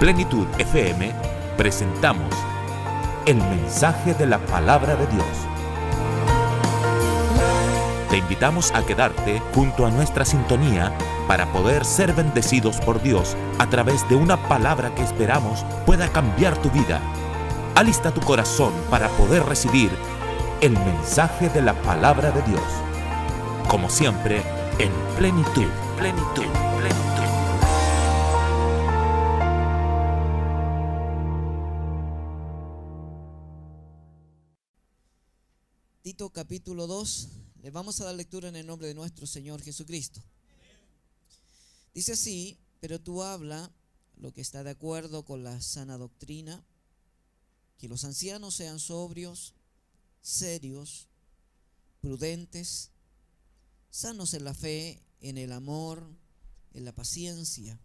Plenitud FM presentamos el mensaje de la palabra de Dios. Te invitamos a quedarte junto a nuestra sintonía para poder ser bendecidos por Dios a través de una palabra que esperamos pueda cambiar tu vida. Alista tu corazón para poder recibir el mensaje de la palabra de Dios. Como siempre, en plenitud, plenitud, plenitud. Tito capítulo 2, le vamos a dar lectura en el nombre de nuestro Señor Jesucristo. Dice así: pero tú habla lo que está de acuerdo con la sana doctrina, que los ancianos sean sobrios, serios, prudentes, sanos en la fe, en el amor, en la paciencia.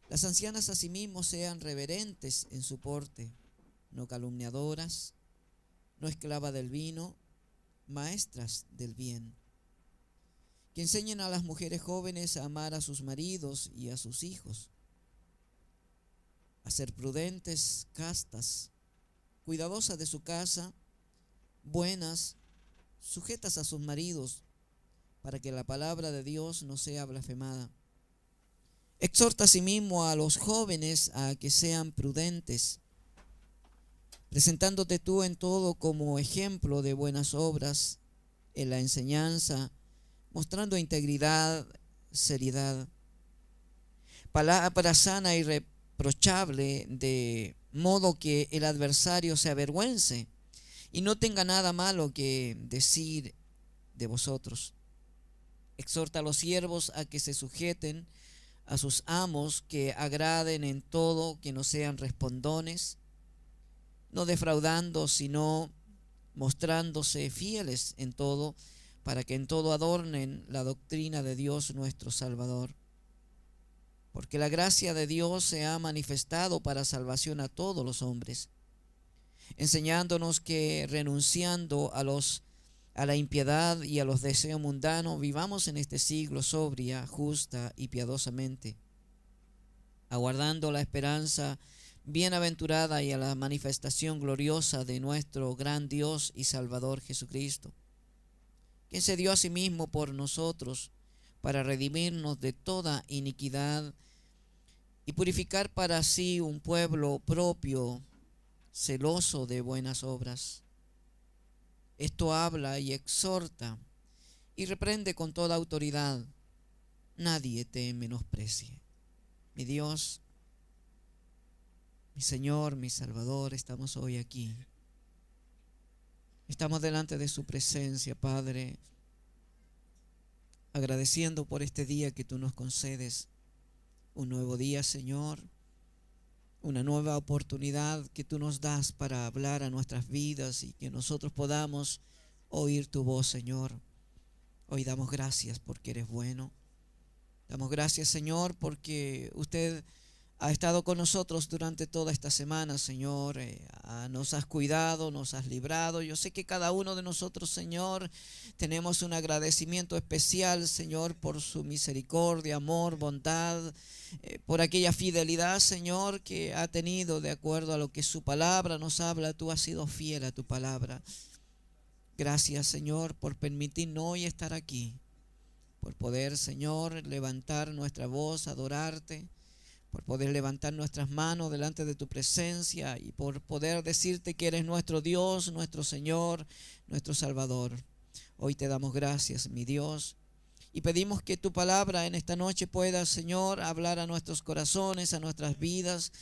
Las ancianas asimismo sean reverentes en su porte, no calumniadoras, no esclavas del vino, maestras del bien. Que enseñen a las mujeres jóvenes a amar a sus maridos y a sus hijos, a ser prudentes, castas, cuidadosas de su casa, buenas, sujetas a sus maridos, para que la palabra de Dios no sea blasfemada. Exhorta asimismo a los jóvenes a que sean prudentes, presentándote tú en todo como ejemplo de buenas obras, en la enseñanza, mostrando integridad, seriedad, palabra sana y reprochable, de modo que el adversario se avergüence y no tenga nada malo que decir de vosotros. Exhorta a los siervos a que se sujeten a sus amos, que agraden en todo, que no sean respondones, no defraudando, sino mostrándose fieles en todo, para que en todo adornen la doctrina de Dios nuestro Salvador. Porque la gracia de Dios se ha manifestado para salvación a todos los hombres, enseñándonos que renunciando a la impiedad y a los deseos mundanos, vivamos en este siglo sobria, justa y piadosamente, aguardando la esperanza bienaventurada y a la manifestación gloriosa de nuestro gran Dios y Salvador Jesucristo, quien se dio a sí mismo por nosotros para redimirnos de toda iniquidad y purificar para sí un pueblo propio, celoso de buenas obras. Esto habla y exhorta y reprende con toda autoridad. Nadie te menosprecie. Mi Dios, mi Señor, mi Salvador, estamos hoy aquí. Estamos delante de su presencia, Padre, agradeciendo por este día que tú nos concedes. Un nuevo día, Señor, una nueva oportunidad que tú nos das para hablar a nuestras vidas y que nosotros podamos oír tu voz, Señor. Hoy damos gracias porque eres bueno. Damos gracias, Señor, porque usted ha estado con nosotros durante toda esta semana, Señor. Nos has cuidado, nos has librado. Yo sé que cada uno de nosotros, Señor, tenemos un agradecimiento especial, Señor, por su misericordia, amor, bondad, por aquella fidelidad, Señor, que ha tenido de acuerdo a lo que su palabra nos habla. Tú has sido fiel a tu palabra. Gracias, Señor, por permitirnos hoy estar aquí, por poder, Señor, levantar nuestra voz, adorarte, por poder levantar nuestras manos delante de tu presencia y por poder decirte que eres nuestro Dios, nuestro Señor, nuestro Salvador. Hoy te damos gracias, mi Dios, y pedimos que tu palabra en esta noche pueda, Señor, hablar a nuestros corazones, a nuestras vidas.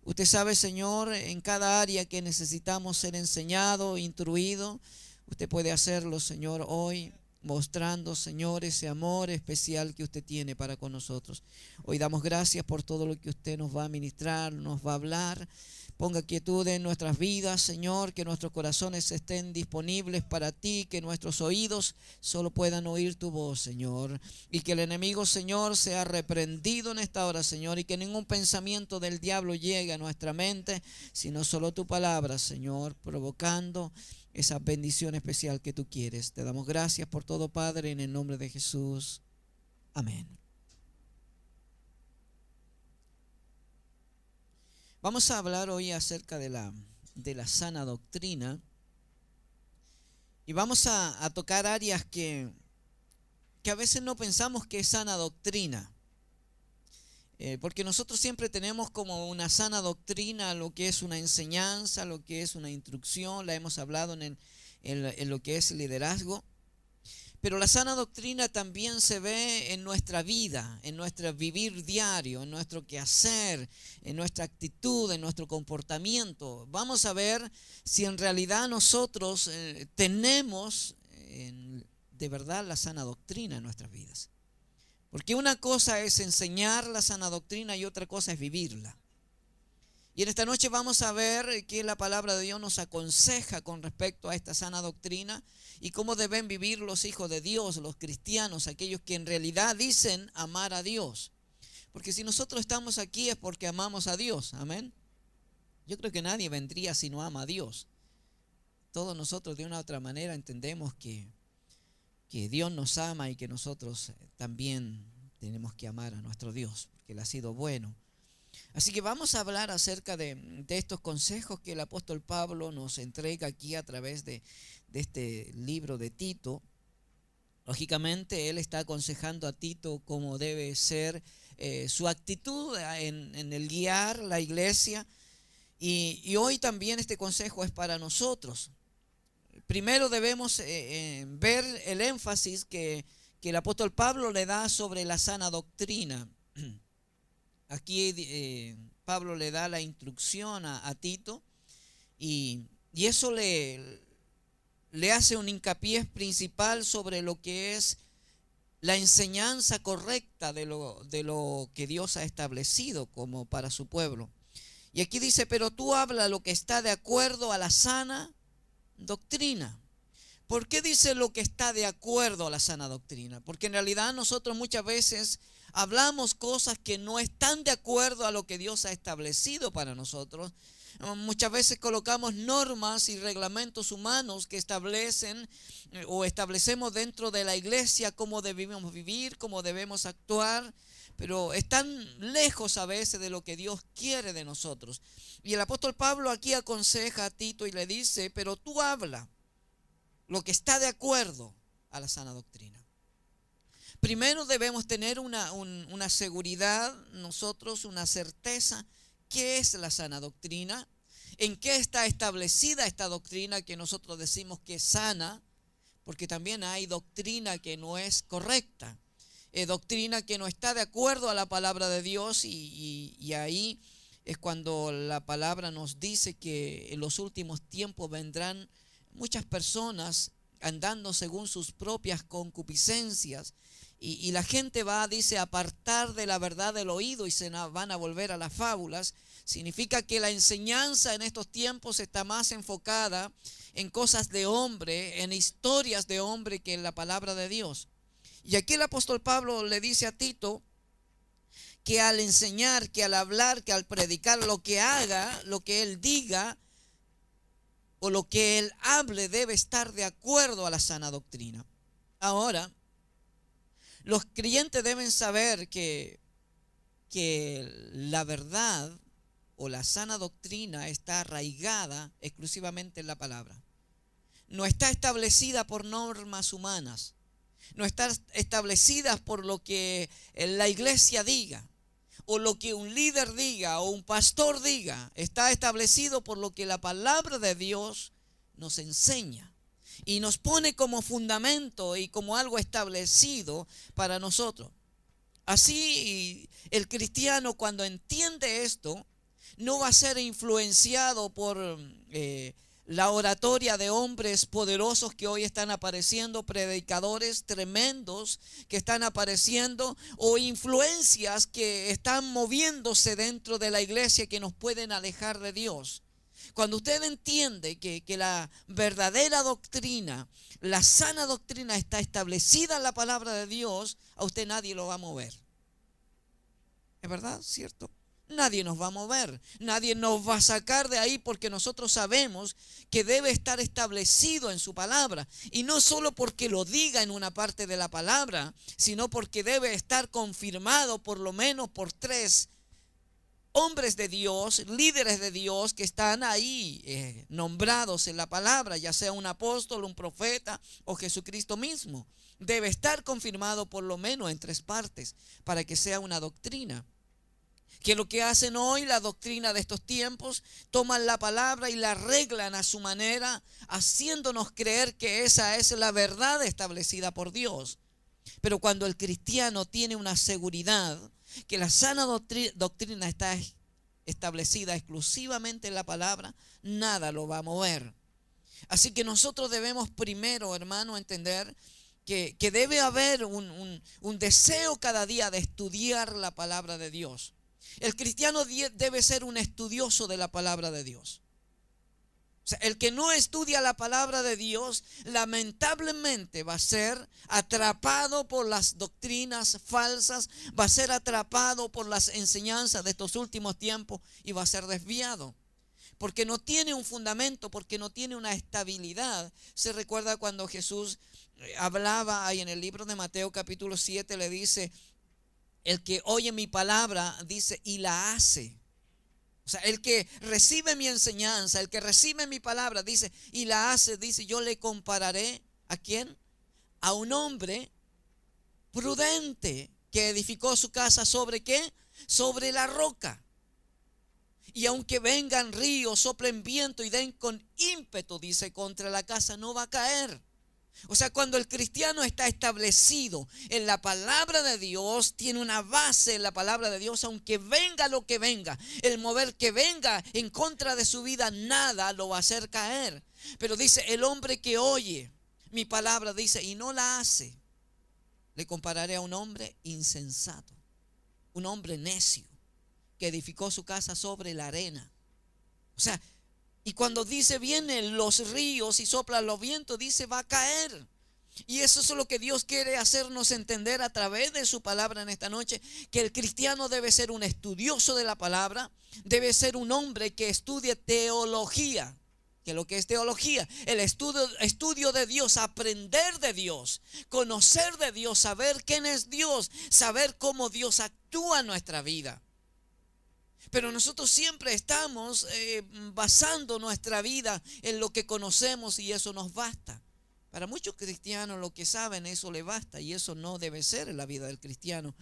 Usted sabe, Señor, en cada área que necesitamos ser enseñado, instruido. Usted puede hacerlo, Señor, hoy, mostrando, Señor, ese amor especial que usted tiene para con nosotros. Hoy damos gracias por todo lo que usted nos va a ministrar, nos va a hablar. Ponga quietud en nuestras vidas, Señor, que nuestros corazones estén disponibles para ti, que nuestros oídos solo puedan oír tu voz, Señor, y que el enemigo, Señor, sea reprendido en esta hora, Señor, y que ningún pensamiento del diablo llegue a nuestra mente, sino solo tu palabra, Señor, provocando esa bendición especial que tú quieres. Te damos gracias por todo, Padre, en el nombre de Jesús. Amén. Vamos a hablar hoy acerca de la sana doctrina y vamos a tocar áreas que a veces no pensamos que es sana doctrina. Porque nosotros siempre tenemos como una sana doctrina lo que es una enseñanza, lo que es una instrucción, la hemos hablado en lo que es liderazgo. Pero la sana doctrina también se ve en nuestra vida, en nuestro vivir diario, en nuestro quehacer, en nuestra actitud, en nuestro comportamiento. Vamos a ver si en realidad nosotros tenemos de verdad la sana doctrina en nuestras vidas. Porque una cosa es enseñar la sana doctrina y otra cosa es vivirla. Y en esta noche vamos a ver qué la palabra de Dios nos aconseja con respecto a esta sana doctrina y cómo deben vivir los hijos de Dios, los cristianos, aquellos que en realidad dicen amar a Dios. Porque si nosotros estamos aquí es porque amamos a Dios, amén. Yo creo que nadie vendría si no ama a Dios. Todos nosotros de una u otra manera entendemos que Dios nos ama y que nosotros también tenemos que amar a nuestro Dios, porque Él ha sido bueno. Así que vamos a hablar acerca de estos consejos que el apóstol Pablo nos entrega aquí a través de este libro de Tito. Lógicamente, él está aconsejando a Tito cómo debe ser su actitud en el guiar la iglesia. Y hoy también este consejo es para nosotros. Primero debemos ver el énfasis que el apóstol Pablo le da sobre la sana doctrina. Aquí Pablo le da la instrucción a Tito y eso le hace un hincapié principal sobre lo que es la enseñanza correcta de lo que Dios ha establecido como para su pueblo. Y aquí dice, pero tú habla lo que está de acuerdo a la sana doctrina. ¿Por qué dice lo que está de acuerdo a la sana doctrina? Porque en realidad nosotros muchas veces hablamos cosas que no están de acuerdo a lo que Dios ha establecido para nosotros. Muchas veces colocamos normas y reglamentos humanos que establecen o establecemos dentro de la iglesia cómo debemos vivir, cómo debemos actuar, pero están lejos a veces de lo que Dios quiere de nosotros. Y el apóstol Pablo aquí aconseja a Tito y le dice, pero tú habla lo que está de acuerdo a la sana doctrina. Primero debemos tener una seguridad, nosotros, una certeza. ¿Qué es la sana doctrina? ¿En qué está establecida esta doctrina que nosotros decimos que es sana? Porque también hay doctrina que no es correcta. Doctrina que no está de acuerdo a la palabra de Dios y ahí es cuando la palabra nos dice que en los últimos tiempos vendrán muchas personas andando según sus propias concupiscencias y la gente va, dice, a apartar de la verdad del oído y se van a volver a las fábulas. Significa que la enseñanza en estos tiempos está más enfocada en cosas de hombre, en historias de hombre que en la palabra de Dios. Y aquí el apóstol Pablo le dice a Tito que al enseñar, que al hablar, que al predicar, lo que haga, lo que él diga o lo que él hable debe estar de acuerdo a la sana doctrina. Ahora, los creyentes deben saber que la verdad o la sana doctrina está arraigada exclusivamente en la palabra. No está establecida por normas humanas. No está establecida por lo que la iglesia diga o lo que un líder diga o un pastor diga. Está establecido por lo que la palabra de Dios nos enseña y nos pone como fundamento y como algo establecido para nosotros. Así el cristiano, cuando entiende esto, no va a ser influenciado por la oratoria de hombres poderosos que hoy están apareciendo, predicadores tremendos que están apareciendo, o influencias que están moviéndose dentro de la iglesia que nos pueden alejar de Dios. Cuando usted entiende que la verdadera doctrina, la sana doctrina está establecida en la palabra de Dios, a usted nadie lo va a mover. ¿Es verdad? ¿Cierto? Nadie nos va a mover, nadie nos va a sacar de ahí, porque nosotros sabemos que debe estar establecido en su palabra, y no solo porque lo diga en una parte de la palabra, sino porque debe estar confirmado por lo menos por 3 hombres de Dios, líderes de Dios que están ahí nombrados en la palabra, ya sea un apóstol, un profeta o Jesucristo mismo. Debe estar confirmado por lo menos en 3 partes para que sea una doctrina. Que lo que hacen hoy, la doctrina de estos tiempos, toman la palabra y la arreglan a su manera, haciéndonos creer que esa es la verdad establecida por Dios. Pero cuando el cristiano tiene una seguridad que la sana doctrina está establecida exclusivamente en la palabra, nada lo va a mover. Así que nosotros debemos primero, hermano, entender que debe haber un deseo cada día de estudiar la palabra de Dios. El cristiano debe ser un estudioso de la palabra de Dios. O sea, el que no estudia la palabra de Dios, lamentablemente va a ser atrapado por las doctrinas falsas, va a ser atrapado por las enseñanzas de estos últimos tiempos y va a ser desviado. Porque no tiene un fundamento, porque no tiene una estabilidad. Se recuerda cuando Jesús hablaba ahí en el libro de Mateo capítulo 7, le dice: el que oye mi palabra, dice, y la hace. O sea, el que recibe mi enseñanza, el que recibe mi palabra, dice, y la hace, dice, yo le compararé, ¿a quién? A un hombre prudente que edificó su casa ¿sobre qué? Sobre la roca. Y aunque vengan ríos, soplen viento y den con ímpetu, dice, contra la casa no va a caer. O sea, cuando el cristiano está establecido en la palabra de Dios, tiene una base en la palabra de Dios, aunque venga lo que venga, el mover que venga en contra de su vida, nada lo va a hacer caer. Pero dice, el hombre que oye mi palabra, dice, y no la hace, le compararé a un hombre insensato, un hombre necio, que edificó su casa sobre la arena. O sea, y cuando dice vienen los ríos y soplan los vientos, dice va a caer. Y eso es lo que Dios quiere hacernos entender a través de su palabra en esta noche, que el cristiano debe ser un estudioso de la palabra, debe ser un hombre que estudie teología. Que lo que es teología, el estudio de Dios, aprender de Dios, conocer de Dios, saber quién es Dios, saber cómo Dios actúa en nuestra vida. Pero nosotros siempre estamos basando nuestra vida en lo que conocemos y eso nos basta. Para muchos cristianos lo que saben, eso le basta, y eso no debe ser en la vida del cristiano.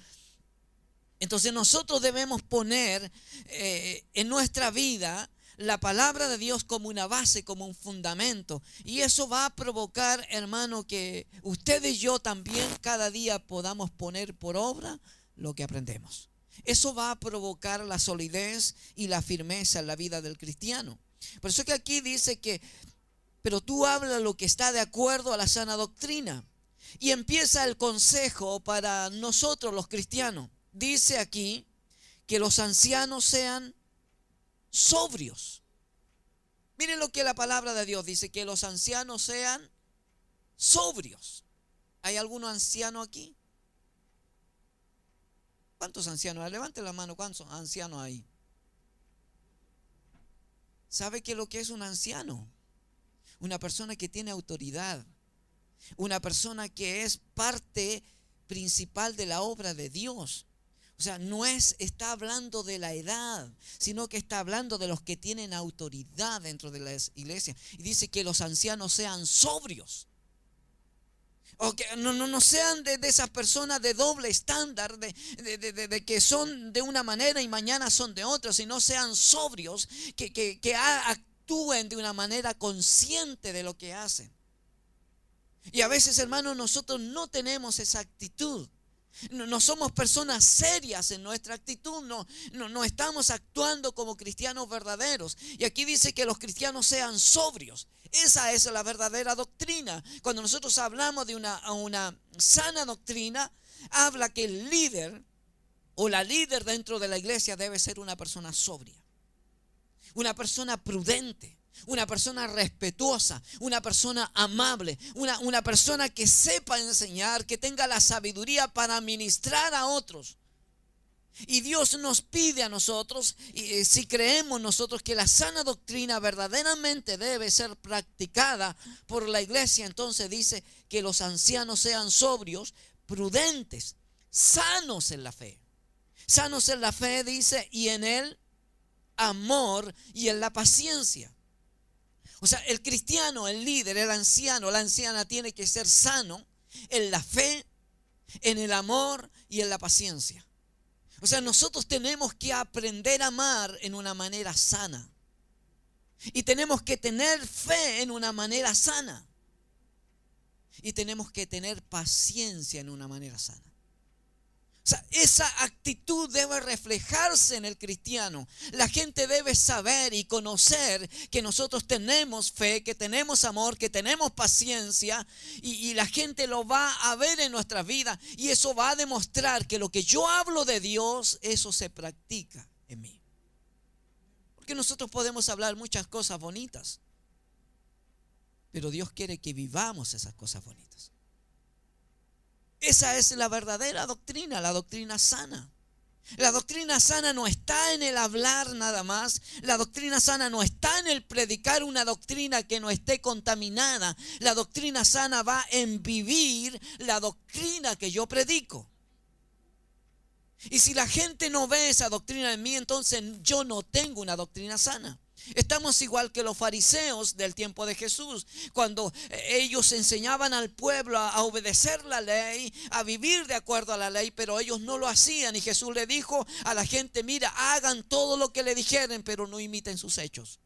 Entonces nosotros debemos poner en nuestra vida la palabra de Dios como una base, como un fundamento. Y eso va a provocar, hermano, que usted y yo también cada día podamos poner por obra lo que aprendemos. Eso va a provocar la solidez y la firmeza en la vida del cristiano. Por eso que aquí dice que, pero tú habla lo que está de acuerdo a la sana doctrina. Y empieza el consejo para nosotros los cristianos. Dice aquí que los ancianos sean sobrios. Miren lo que la palabra de Dios dice, que los ancianos sean sobrios. ¿Hay algún anciano aquí? ¿Cuántos ancianos? Levante la mano, ¿cuántos ancianos hay? ¿Sabe qué es lo que es un anciano? Una persona que tiene autoridad, una persona que es parte principal de la obra de Dios. O sea, no está hablando de la edad, sino que está hablando de los que tienen autoridad dentro de la iglesia. Y dice que los ancianos sean sobrios. O que no sean de esas personas de doble estándar, de que son de una manera y mañana son de otra, sino sean sobrios, que actúen de una manera consciente de lo que hacen. Y a veces, hermanos, nosotros no tenemos esa actitud. No somos personas serias en nuestra actitud, no estamos actuando como cristianos verdaderos. Y aquí dice que los cristianos sean sobrios. Esa es la verdadera doctrina. Cuando nosotros hablamos de una sana doctrina, habla que el líder o la líder dentro de la iglesia debe ser una persona sobria, una persona prudente, una persona respetuosa, una persona amable, una persona que sepa enseñar, que tenga la sabiduría para ministrar a otros. Y Dios nos pide a nosotros, si creemos nosotros que la sana doctrina verdaderamente debe ser practicada por la iglesia, entonces dice que los ancianos sean sobrios, prudentes, sanos en la fe. Sanos en la fe, dice, y en el amor y en la paciencia. O sea, el cristiano, el líder, el anciano, la anciana tiene que ser sano en la fe, en el amor y en la paciencia. O sea, nosotros tenemos que aprender a amar en una manera sana. Y tenemos que tener fe en una manera sana. Y tenemos que tener paciencia en una manera sana. O sea, esa actitud debe reflejarse en el cristiano. La gente debe saber y conocer que nosotros tenemos fe, que tenemos amor, que tenemos paciencia, y la gente lo va a ver en nuestra vida, y eso va a demostrar que lo que yo hablo de Dios, eso se practica en mí. Porque nosotros podemos hablar muchas cosas bonitas, pero Dios quiere que vivamos esas cosas bonitas. Esa es la verdadera doctrina, la doctrina sana. La doctrina sana no está en el hablar nada más. La doctrina sana no está en el predicar una doctrina que no esté contaminada. La doctrina sana va en vivir la doctrina que yo predico. Y si la gente no ve esa doctrina en mí, entonces yo no tengo una doctrina sana. Estamos igual que los fariseos del tiempo de Jesús, cuando ellos enseñaban al pueblo a obedecer la ley, a vivir de acuerdo a la ley, pero ellos no lo hacían. Y Jesús le dijo a la gente: mira, hagan todo lo que le dijeren, pero no imiten sus hechos.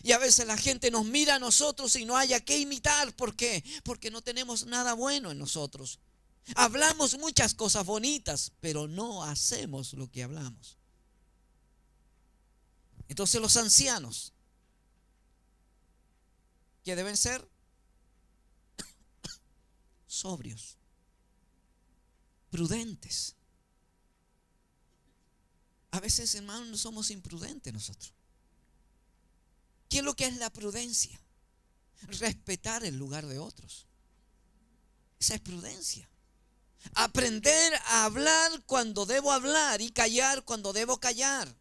Y a veces la gente nos mira a nosotros y no haya que imitar. ¿Por qué? Porque no tenemos nada bueno en nosotros. Hablamos muchas cosas bonitas, pero no hacemos lo que hablamos. Entonces los ancianos, ¿qué deben ser? Sobrios, prudentes. A veces, hermanos, somos imprudentes nosotros. ¿Qué es lo que es la prudencia? Respetar el lugar de otros. Esa es prudencia. Aprender a hablar cuando debo hablar y callar cuando debo callar.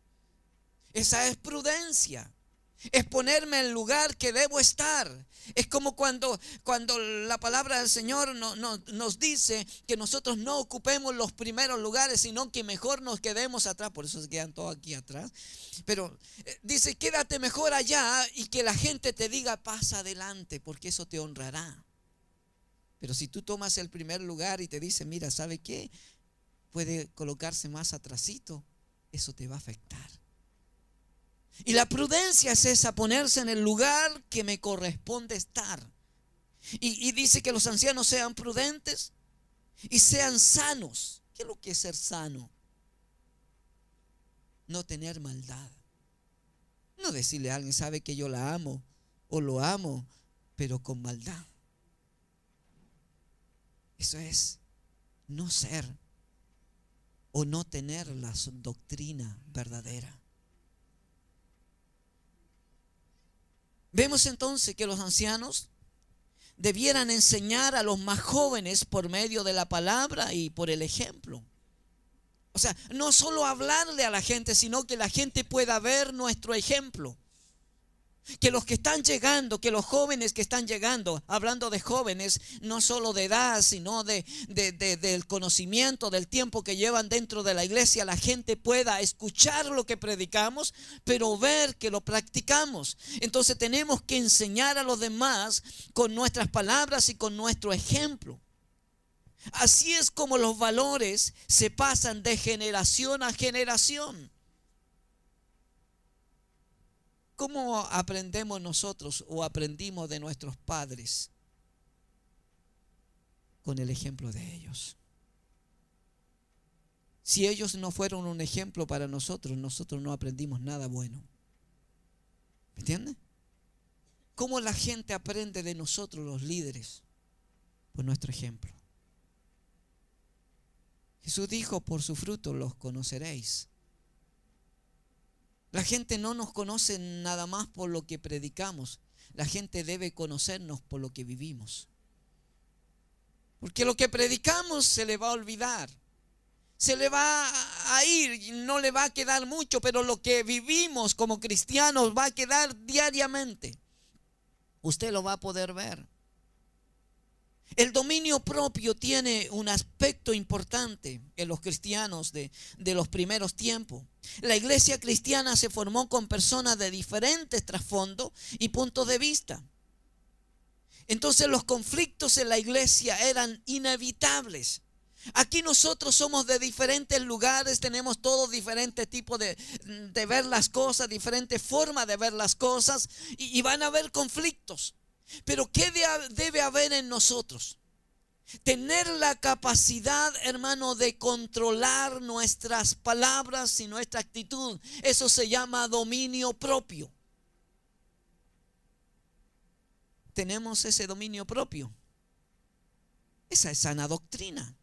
Esa es prudencia. Es ponerme en el lugar que debo estar. Es como cuando la palabra del Señor nos dice que nosotros no ocupemos los primeros lugares, sino que mejor nos quedemos atrás. Por eso se quedan todos aquí atrás. Pero dice: quédate mejor allá y que la gente te diga: pasa adelante, porque eso te honrará. Pero si tú tomas el primer lugar y te dice: mira, ¿sabe qué? Puede colocarse más atrasito, eso te va a afectar. Y la prudencia es esa, ponerse en el lugar que me corresponde estar. Y dice que los ancianos sean prudentes y sean sanos. ¿Qué es lo que es ser sano? No tener maldad. No decirle a alguien: sabe que yo la amo o lo amo, pero con maldad. Eso es no ser o no tener la doctrina verdadera. Vemos entonces que los ancianos debieran enseñar a los más jóvenes por medio de la palabra y por el ejemplo. O sea, no solo hablarle a la gente, sino que la gente pueda ver nuestro ejemplo. Que los que están llegando, que los jóvenes que están llegando, hablando de jóvenes, no solo de edad, sino del conocimiento, del tiempo que llevan dentro de la iglesia, la gente pueda escuchar lo que predicamos, pero ver que lo practicamos. Entonces tenemos que enseñar a los demás con nuestras palabras y con nuestro ejemplo. Así es como los valores se pasan de generación a generación. ¿Cómo aprendemos nosotros o aprendimos de nuestros padres? Con el ejemplo de ellos. Si ellos no fueron un ejemplo para nosotros, nosotros no aprendimos nada bueno. ¿Me entiendes? ¿Cómo la gente aprende de nosotros, los líderes? Por nuestro ejemplo. Jesús dijo: por su fruto los conoceréis. La gente no nos conoce nada más por lo que predicamos. La gente debe conocernos por lo que vivimos. Porque lo que predicamos se le va a olvidar. Se le va a ir, no le va a quedar mucho, pero lo que vivimos como cristianos va a quedar diariamente. Usted lo va a poder ver. El dominio propio tiene un aspecto importante en los cristianos de los primeros tiempos. La iglesia cristiana se formó con personas de diferentes trasfondos y puntos de vista. Entonces los conflictos en la iglesia eran inevitables. Aquí nosotros somos de diferentes lugares, tenemos todos diferentes tipos de ver las cosas, diferentes formas de ver las cosas, y van a haber conflictos. Pero ¿qué debe haber en nosotros? Tener la capacidad, hermano, de controlar nuestras palabras y nuestra actitud. Eso se llama dominio propio. ¿Tenemos ese dominio propio? Esa es sana doctrina.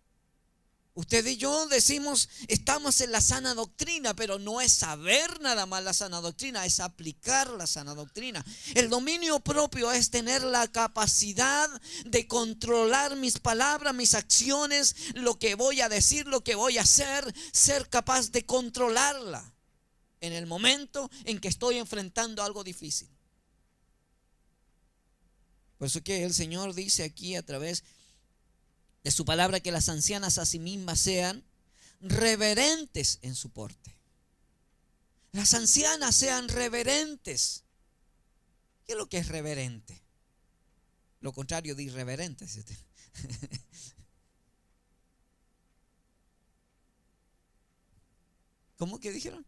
Usted y yo decimos, estamos en la sana doctrina, pero no es saber nada más la sana doctrina, es aplicar la sana doctrina. El dominio propio es tener la capacidad de controlar mis palabras, mis acciones, lo que voy a decir, lo que voy a hacer, ser capaz de controlarla en el momento en que estoy enfrentando algo difícil. Por eso que el Señor dice aquí a través de su palabra que las ancianas a sí mismas sean reverentes en su porte. Las ancianas sean reverentes. ¿Qué es lo que es reverente? Lo contrario de irreverente. ¿Cómo que dijeron?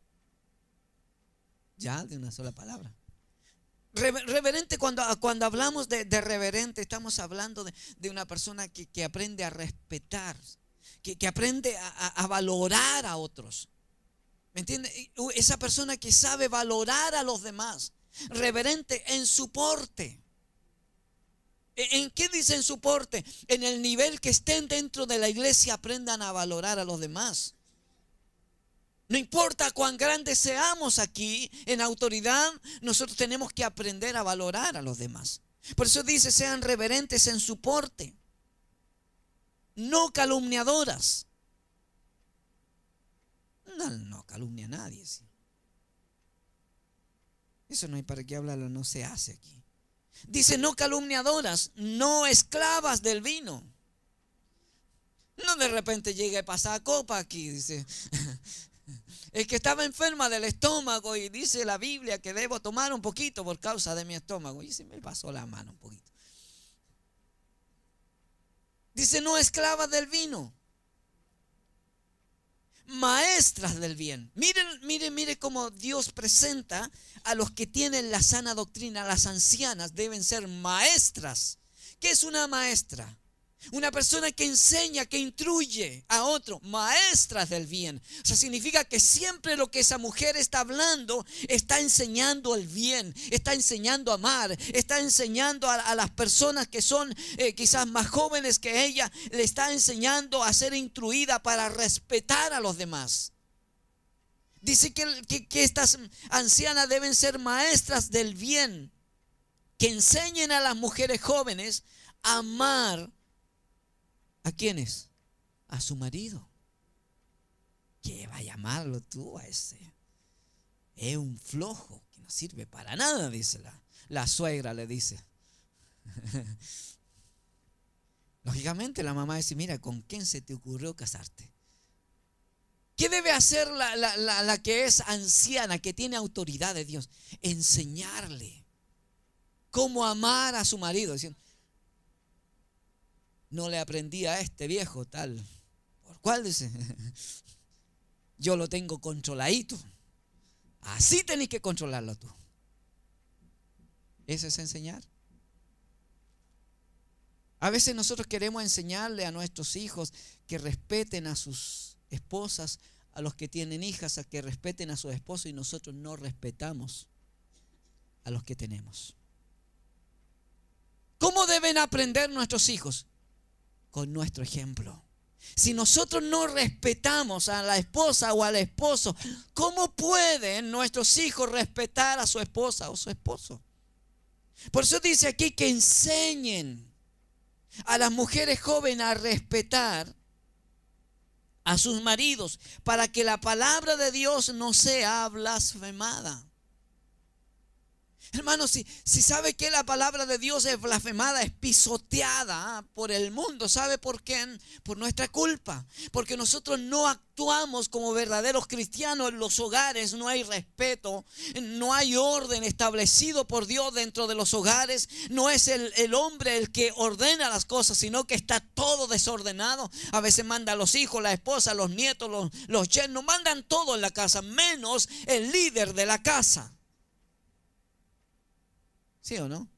Ya, de una sola palabra. Reverente, cuando hablamos de reverente, estamos hablando de una persona que aprende a respetar, que aprende a valorar a otros. ¿Me entiende? Esa persona que sabe valorar a los demás. Reverente en su porte. ¿En qué dice en su porte? En el nivel que estén dentro de la iglesia, aprendan a valorar a los demás. No importa cuán grandes seamos aquí en autoridad, nosotros tenemos que aprender a valorar a los demás. Por eso dice, sean reverentes en su porte, no calumniadoras. No calumnia a nadie. ¿Sí? Eso no hay para qué hablarlo, no se hace aquí. Dice, no calumniadoras, no esclavas del vino. No de repente llegue a pasar copa aquí, dice. El que estaba enferma del estómago y dice la Biblia que debo tomar un poquito por causa de mi estómago. Y se me pasó la mano un poquito. Dice, no esclavas del vino, maestras del bien. Miren cómo Dios presenta a los que tienen la sana doctrina. Las ancianas deben ser maestras. ¿Qué es una maestra? Una persona que enseña, que instruye a otro, maestras del bien. O sea, significa que siempre lo que esa mujer está hablando, está enseñando el bien, está enseñando a amar, está enseñando a las personas que son quizás más jóvenes que ella, le está enseñando a ser instruida para respetar a los demás. Dice que estas ancianas deben ser maestras del bien, que enseñen a las mujeres jóvenes a amar. ¿A quiénes? A su marido. ¿Qué va a llamarlo tú a ese? Es un flojo que no sirve para nada, dice la suegra, le dice. Lógicamente la mamá dice, mira, ¿con quién se te ocurrió casarte? ¿Qué debe hacer la que es anciana, que tiene autoridad de Dios? Enseñarle cómo amar a su marido, diciendo, no le aprendí a este viejo tal. ¿Por cuál? Dice. Yo lo tengo controladito. Así tenés que controlarlo tú. Eso es enseñar. A veces nosotros queremos enseñarle a nuestros hijos que respeten a sus esposas, a los que tienen hijas, a que respeten a sus esposos, y nosotros no respetamos a los que tenemos. ¿Cómo deben aprender nuestros hijos? Con nuestro ejemplo. Si nosotros no respetamos a la esposa o al esposo, ¿cómo pueden nuestros hijos respetar a su esposa o su esposo? Por eso dice aquí que enseñen a las mujeres jóvenes a respetar a sus maridos, para que la palabra de Dios no sea blasfemada. Hermanos, si sabe que la palabra de Dios es blasfemada, es pisoteada por el mundo, ¿sabe por qué? Por nuestra culpa. Porque nosotros no actuamos como verdaderos cristianos en los hogares. No hay respeto, no hay orden establecido por Dios dentro de los hogares. No es el hombre el que ordena las cosas, sino que está todo desordenado. A veces manda a los hijos, la esposa, los nietos, los yernos, mandan todo en la casa, menos el líder de la casa. ¿Sí o no?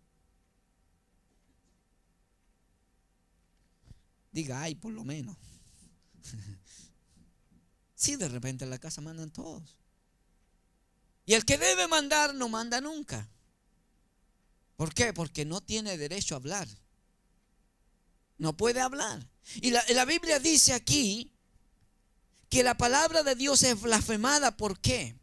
Diga, ay, por lo menos. Sí, de repente en la casa mandan todos. Y el que debe mandar no manda nunca. ¿Por qué? Porque no tiene derecho a hablar. No puede hablar. Y la Biblia dice aquí que la palabra de Dios es blasfemada. ¿Por qué?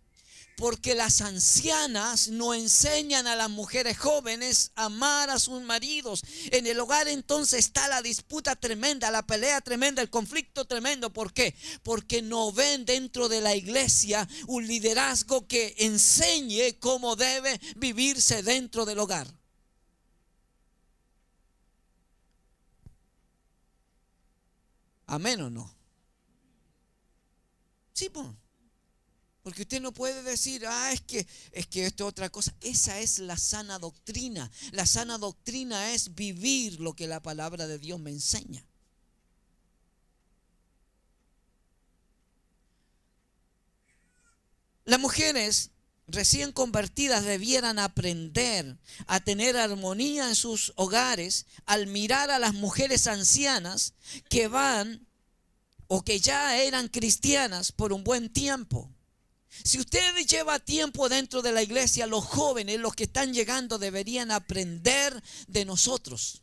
Porque las ancianas no enseñan a las mujeres jóvenes a amar a sus maridos. En el hogar entonces está la disputa tremenda, la pelea tremenda, el conflicto tremendo. ¿Por qué? Porque no ven dentro de la iglesia un liderazgo que enseñe cómo debe vivirse dentro del hogar. ¿Amén o no? Sí, pues. Porque usted no puede decir, es que esto es otra cosa. Esa es la sana doctrina. La sana doctrina es vivir lo que la palabra de Dios me enseña. Las mujeres recién convertidas debieran aprender a tener armonía en sus hogares al mirar a las mujeres ancianas que van o que ya eran cristianas por un buen tiempo. Si usted lleva tiempo dentro de la iglesia, los jóvenes, los que están llegando, deberían aprender de nosotros.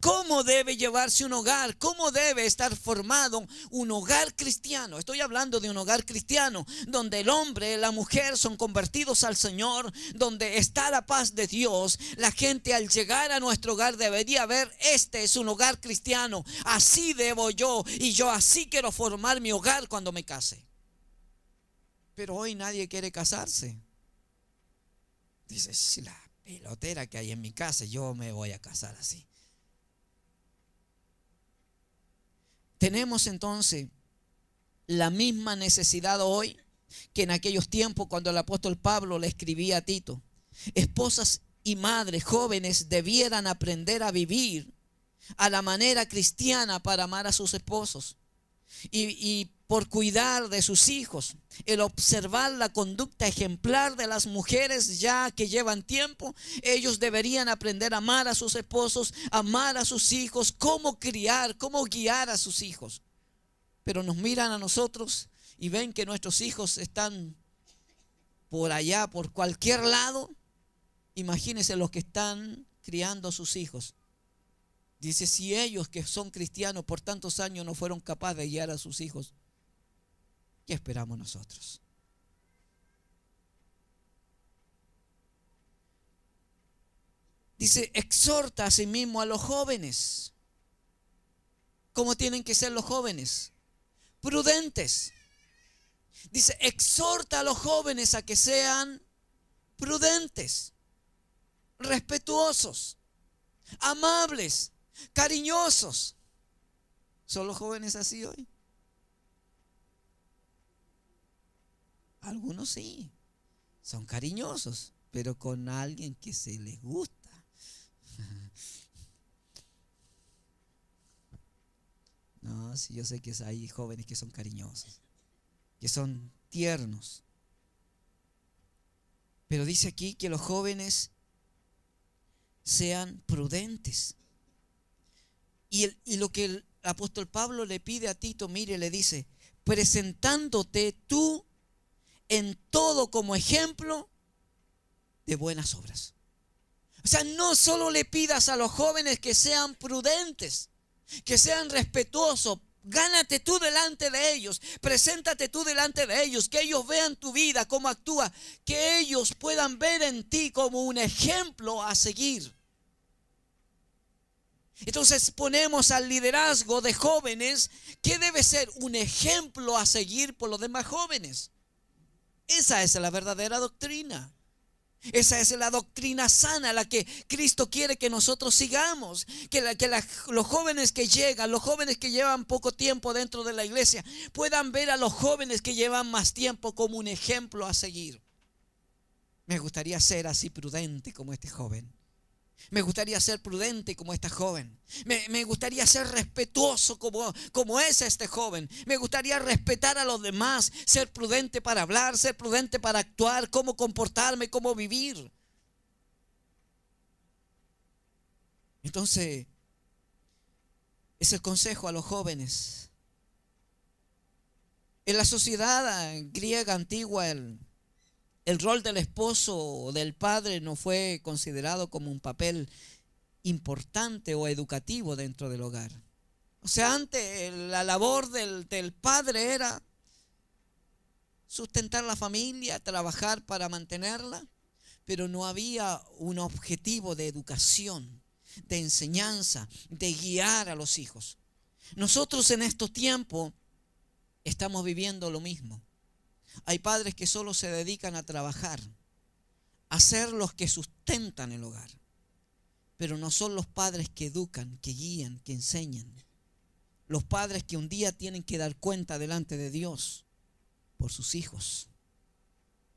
¿Cómo debe llevarse un hogar? ¿Cómo debe estar formado un hogar cristiano? Estoy hablando de un hogar cristiano donde el hombre y la mujer son convertidos al Señor, donde está la paz de Dios. La gente al llegar a nuestro hogar debería ver, este es un hogar cristiano. Así debo yo y yo así quiero formar mi hogar cuando me case. Pero hoy nadie quiere casarse. Dice, si la pelotera que hay en mi casa, yo me voy a casar así. Tenemos entonces la misma necesidad hoy que en aquellos tiempos cuando el apóstol Pablo le escribía a Tito. Esposas y madres jóvenes debieran aprender a vivir a la manera cristiana para amar a sus esposos. Y por cuidar de sus hijos, el observar la conducta ejemplar de las mujeres ya que llevan tiempo, ellos deberían aprender a amar a sus esposos, amar a sus hijos, cómo criar, cómo guiar a sus hijos. Pero nos miran a nosotros y ven que nuestros hijos están por allá, por cualquier lado. Imagínense los que están criando a sus hijos. Dice, si ellos que son cristianos por tantos años no fueron capaces de guiar a sus hijos, ¿qué esperamos nosotros? Dice, exhorta a sí mismo a los jóvenes. ¿Cómo tienen que ser los jóvenes? Prudentes. Dice, exhorta a los jóvenes a que sean prudentes, respetuosos, amables, cariñosos. ¿Son los jóvenes así hoy? Algunos sí, son cariñosos, pero con alguien que se les gusta. No, sí, yo sé que hay jóvenes que son cariñosos, que son tiernos. Pero dice aquí que los jóvenes sean prudentes. Y lo que el apóstol Pablo le pide a Tito, mire, le dice, presentándote tú en todo como ejemplo de buenas obras. O sea, no solo le pidas a los jóvenes que sean prudentes, que sean respetuosos. Gánate tú delante de ellos, preséntate tú delante de ellos, que ellos vean tu vida, cómo actúa, que ellos puedan ver en ti como un ejemplo a seguir. Entonces ponemos al liderazgo de jóvenes que debe ser un ejemplo a seguir por los demás jóvenes. Esa es la verdadera doctrina. Esa es la doctrina sana, la que Cristo quiere que nosotros sigamos. Los jóvenes que llegan, los jóvenes que llevan poco tiempo dentro de la iglesia, puedan ver a los jóvenes que llevan más tiempo como un ejemplo a seguir. Me gustaría ser así prudente como este joven. Me gustaría ser prudente como esta joven. Me gustaría ser respetuoso como es este joven. Me gustaría respetar a los demás, ser prudente para hablar, ser prudente para actuar, cómo comportarme, cómo vivir. Entonces, es el consejo a los jóvenes. En la sociedad griega antigua, el rol del esposo o del padre no fue considerado como un papel importante o educativo dentro del hogar. O sea, antes la labor del padre era sustentar la familia, trabajar para mantenerla, pero no había un objetivo de educación, de enseñanza, de guiar a los hijos. Nosotros en estos tiempos estamos viviendo lo mismo. Hay padres que solo se dedican a trabajar, a ser los que sustentan el hogar, pero no son los padres que educan, que guían, que enseñan. Los padres que un día tienen que dar cuenta delante de Dios por sus hijos,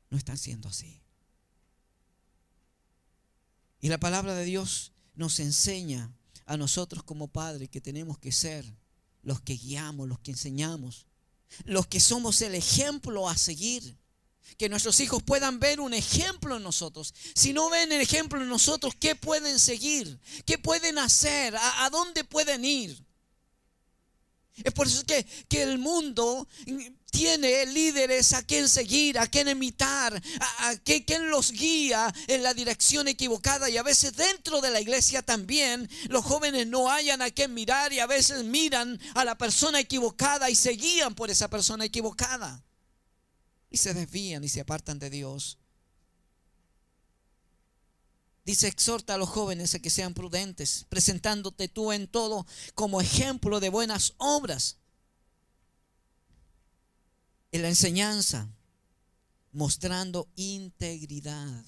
no están siendo así. Y la palabra de Dios nos enseña a nosotros como padres que tenemos que ser los que guiamos, los que enseñamos, los que somos el ejemplo a seguir. Que nuestros hijos puedan ver un ejemplo en nosotros. Si no ven el ejemplo en nosotros, ¿qué pueden seguir? ¿Qué pueden hacer? ¿A dónde pueden ir? Es por eso que el mundo tiene líderes a quien seguir, a quien imitar, a quien los guía en la dirección equivocada. Y a veces dentro de la iglesia también los jóvenes no hallan a quien mirar y a veces miran a la persona equivocada y se guían por esa persona equivocada. Y se desvían y se apartan de Dios. Dice, exhorta a los jóvenes a que sean prudentes, presentándote tú en todo como ejemplo de buenas obras. En la enseñanza, mostrando integridad.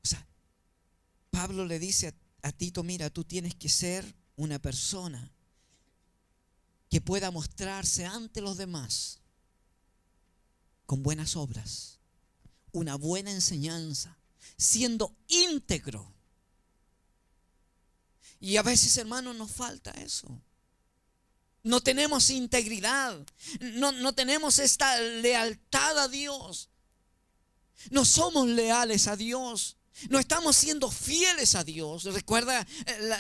O sea, Pablo le dice a Tito, mira, tú tienes que ser una persona que pueda mostrarse ante los demás con buenas obras, una buena enseñanza, siendo íntegro. Y a veces, hermanos, nos falta eso. No tenemos integridad, no tenemos esta lealtad a Dios. No somos leales a Dios. No estamos siendo fieles a Dios. Recuerda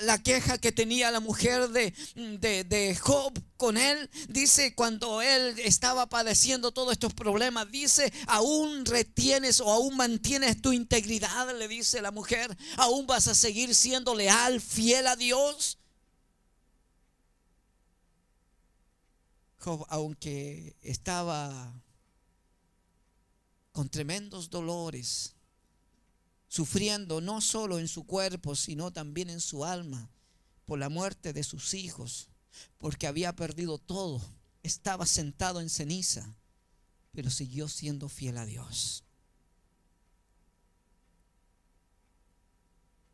la queja que tenía la mujer de Job con él. Dice, cuando él estaba padeciendo todos estos problemas, dice, aún retienes o aún mantienes tu integridad, le dice la mujer. Aún vas a seguir siendo leal, fiel a Dios. Job, aunque estaba con tremendos dolores, sufriendo no solo en su cuerpo, sino también en su alma, por la muerte de sus hijos, porque había perdido todo, estaba sentado en ceniza, pero siguió siendo fiel a Dios.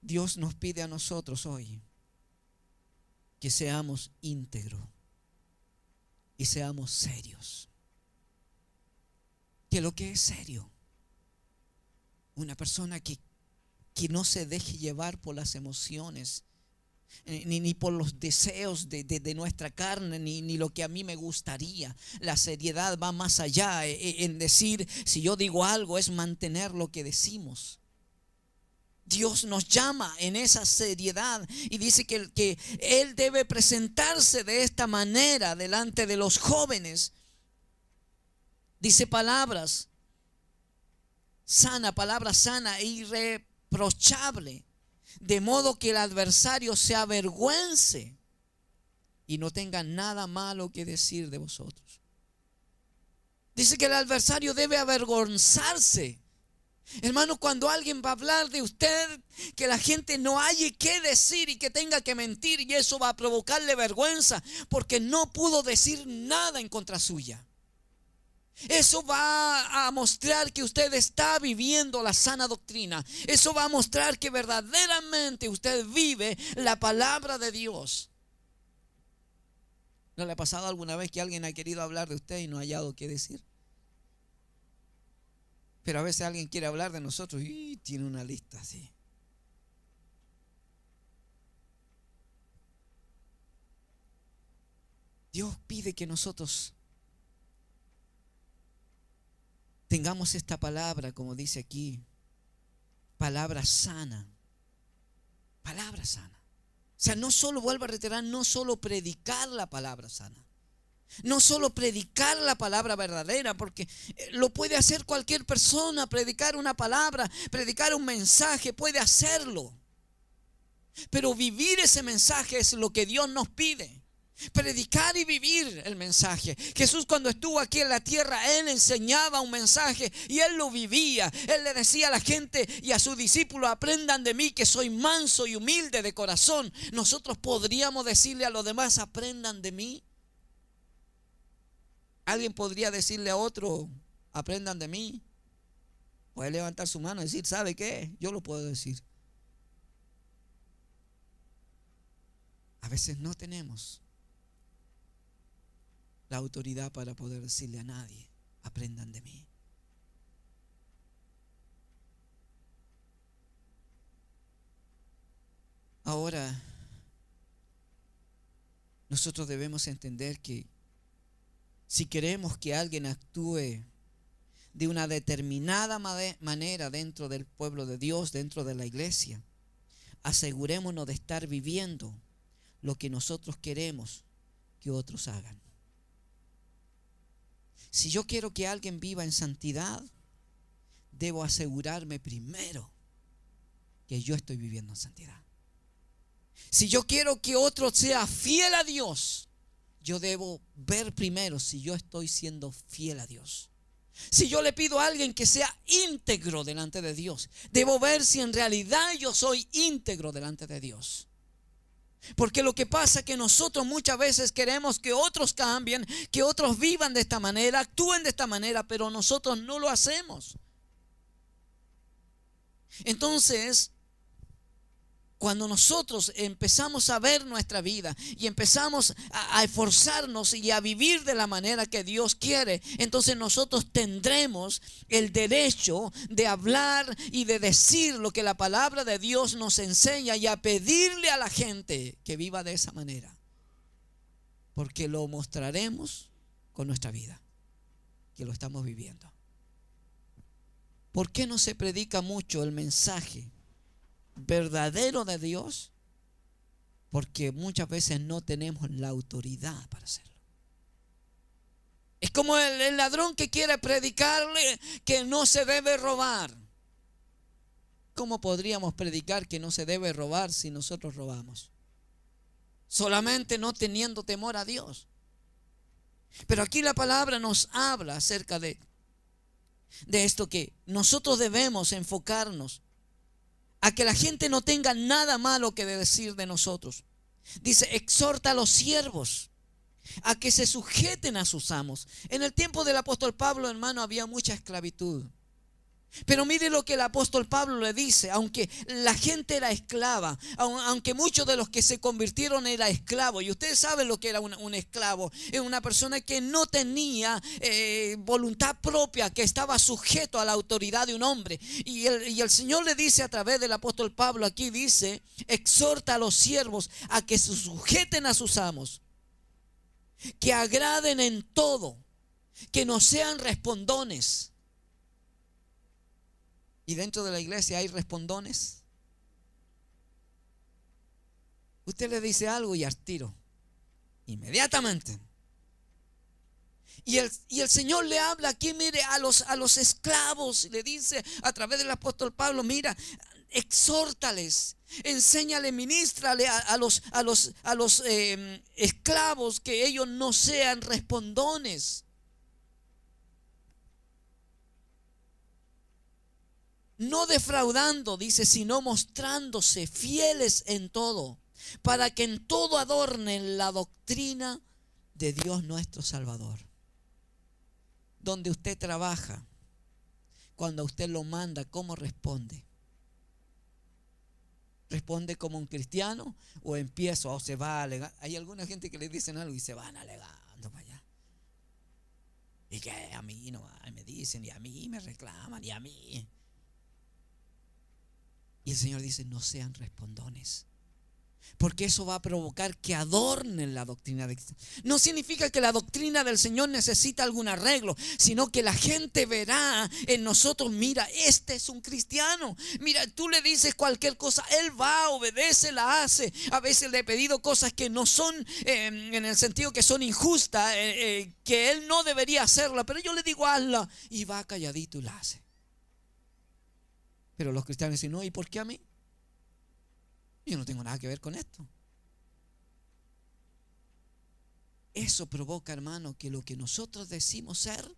Dios nos pide a nosotros hoy que seamos íntegros y seamos serios. Que lo que es serio, una persona que no se deje llevar por las emociones, ni por los deseos de nuestra carne, ni lo que a mí me gustaría. La seriedad va más allá en decir, si yo digo algo, es mantener lo que decimos. Dios nos llama en esa seriedad y dice que Él debe presentarse de esta manera delante de los jóvenes. Dice palabra sana e irreprochable, de modo que el adversario se avergüence y no tenga nada malo que decir de vosotros. Dice que el adversario debe avergonzarse. Hermano, cuando alguien va a hablar de usted, que la gente no halle qué decir y que tenga que mentir, y eso va a provocarle vergüenza porque no pudo decir nada en contra suya. Eso va a mostrar que usted está viviendo la sana doctrina. Eso va a mostrar que verdaderamente usted vive la palabra de Dios. ¿No le ha pasado alguna vez que alguien ha querido hablar de usted y no ha hallado qué decir? Pero a veces alguien quiere hablar de nosotros y tiene una lista así. Dios pide que nosotros tengamos esta palabra, como dice aquí, palabra sana. Palabra sana. O sea, no solo, vuelvo a reiterar, no solo predicar la palabra sana. No solo predicar la palabra verdadera, porque lo puede hacer cualquier persona, predicar una palabra, predicar un mensaje, puede hacerlo. Pero vivir ese mensaje es lo que Dios nos pide. Predicar y vivir el mensaje. Jesús, cuando estuvo aquí en la tierra, Él enseñaba un mensaje y Él lo vivía. Él le decía a la gente y a sus discípulos: aprendan de mí que soy manso y humilde de corazón. Nosotros podríamos decirle a los demás: aprendan de mí. Alguien podría decirle a otro: aprendan de mí. Puede levantar su mano y decir: ¿sabe qué? Yo lo puedo decir. A veces no tenemos la autoridad para poder decirle a nadie: aprendan de mí. Ahora, nosotros debemos entender que si queremos que alguien actúe de una determinada manera dentro del pueblo de Dios, dentro de la iglesia, asegurémonos de estar viviendo lo que nosotros queremos que otros hagan. Si yo quiero que alguien viva en santidad, debo asegurarme primero que yo estoy viviendo en santidad. Si yo quiero que otro sea fiel a Dios, yo debo ver primero si yo estoy siendo fiel a Dios. Si yo le pido a alguien que sea íntegro delante de Dios, debo ver si en realidad yo soy íntegro delante de Dios. Porque lo que pasa es que nosotros muchas veces queremos que otros cambien, que otros vivan de esta manera, actúen de esta manera, pero nosotros no lo hacemos. Entonces, cuando nosotros empezamos a ver nuestra vida y empezamos a esforzarnos y a vivir de la manera que Dios quiere, entonces nosotros tendremos el derecho de hablar y de decir lo que la palabra de Dios nos enseña y a pedirle a la gente que viva de esa manera, porque lo mostraremos con nuestra vida, que lo estamos viviendo. ¿Por qué no se predica mucho el mensaje verdadero de Dios? Porque muchas veces no tenemos la autoridad para hacerlo. Es como el ladrón que quiere predicarle que no se debe robar. ¿Cómo podríamos predicar que no se debe robar si nosotros robamos? Solamente no teniendo temor a Dios. Pero aquí la palabra nos habla acerca de esto, que nosotros debemos enfocarnos a que la gente no tenga nada malo que decir de nosotros. Dice: exhorta a los siervos a que se sujeten a sus amos. En el tiempo del apóstol Pablo, hermano, había mucha esclavitud. Pero mire lo que el apóstol Pablo le dice: aunque la gente era esclava, aunque muchos de los que se convirtieron era esclavos, y ustedes saben lo que era un esclavo, es una persona que no tenía voluntad propia, que estaba sujeto a la autoridad de un hombre. Y el Señor le dice a través del apóstol Pablo, aquí dice: exhorta a los siervos a que se sujeten a sus amos, que agraden en todo, que no sean respondones. Y dentro de la iglesia hay respondones. Usted le dice algo y al tiro, inmediatamente. Y el Señor le habla aquí, mire, a los esclavos. Le dice a través del apóstol Pablo: mira, exhórtales, enséñale, ministrale a los esclavos, que ellos no sean respondones. No defraudando, dice, sino mostrándose fieles en todo, para que en todo adornen la doctrina de Dios nuestro Salvador. donde usted trabaja, cuando usted lo manda, ¿cómo responde? ¿Responde como un cristiano o empieza o se va a alegar? Hay alguna gente que le dicen algo y se van alegando para allá. Y que a mí no me dicen, y a mí me reclaman, y a mí. Y el Señor dice, no sean respondones, porque eso va a provocar que adornen la doctrina de Cristo. No significa que la doctrina del Señor necesita algún arreglo, sino que la gente verá en nosotros, mira, este es un cristiano. Mira, tú le dices cualquier cosa, él va, obedece, la hace. A veces le he pedido cosas que no son, en el sentido que son injustas, que él no debería hacerla, pero yo le digo, hazla, y va calladito y la hace. Pero los cristianos dicen, no, ¿y por qué a mí? Yo no tengo nada que ver con esto. Eso provoca, hermano, que lo que nosotros decimos ser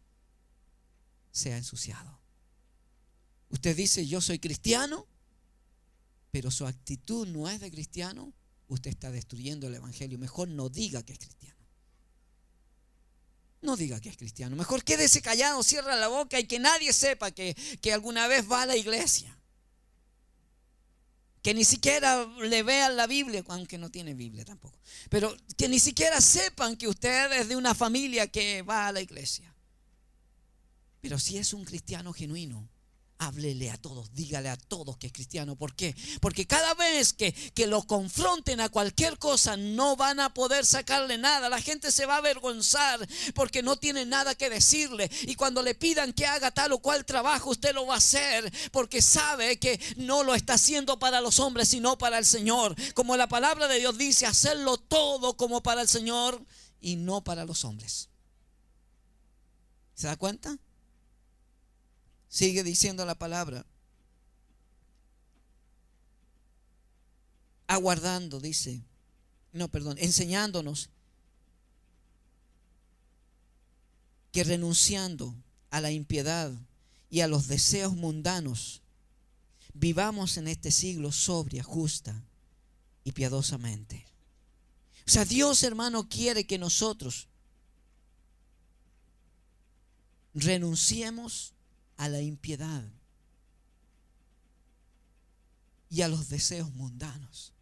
sea ensuciado. Usted dice, yo soy cristiano, pero su actitud no es de cristiano, usted está destruyendo el evangelio. Mejor no diga que es cristiano. No diga que es cristiano. Mejor quédese callado, cierra la boca y que nadie sepa que alguna vez va a la iglesia. Que ni siquiera le vean la Biblia, aunque no tiene Biblia tampoco. Pero que ni siquiera sepan que usted es de una familia que va a la iglesia. Pero si es un cristiano genuino, háblele a todos, dígale a todos que es cristiano. ¿Por qué? Porque cada vez que lo confronten a cualquier cosa, no van a poder sacarle nada. La gente se va a avergonzar porque no tiene nada que decirle. Y cuando le pidan que haga tal o cual trabajo, usted lo va a hacer porque sabe que no lo está haciendo para los hombres, sino para el Señor. Como la palabra de Dios dice, hacerlo todo como para el Señor y no para los hombres. ¿Se da cuenta? Sigue diciendo la palabra. Aguardando, dice. No, perdón, enseñándonos que renunciando a la impiedad y a los deseos mundanos, vivamos en este siglo sobria, justa y piadosamente. O sea, Dios, hermano, quiere que nosotros renunciemos a la impiedad y a los deseos mundanos.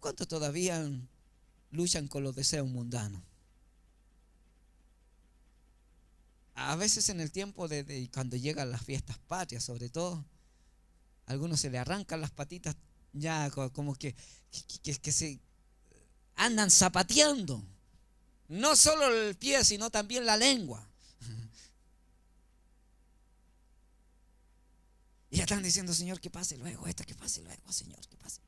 ¿Cuántos todavía luchan con los deseos mundanos? A veces en el tiempo de cuando llegan las fiestas patrias, sobre todo, a algunos se le arrancan las patitas ya como que se andan zapateando. No solo el pie, sino también la lengua. Y ya están diciendo, Señor, que pase luego esta, que pase luego, Señor, que pase.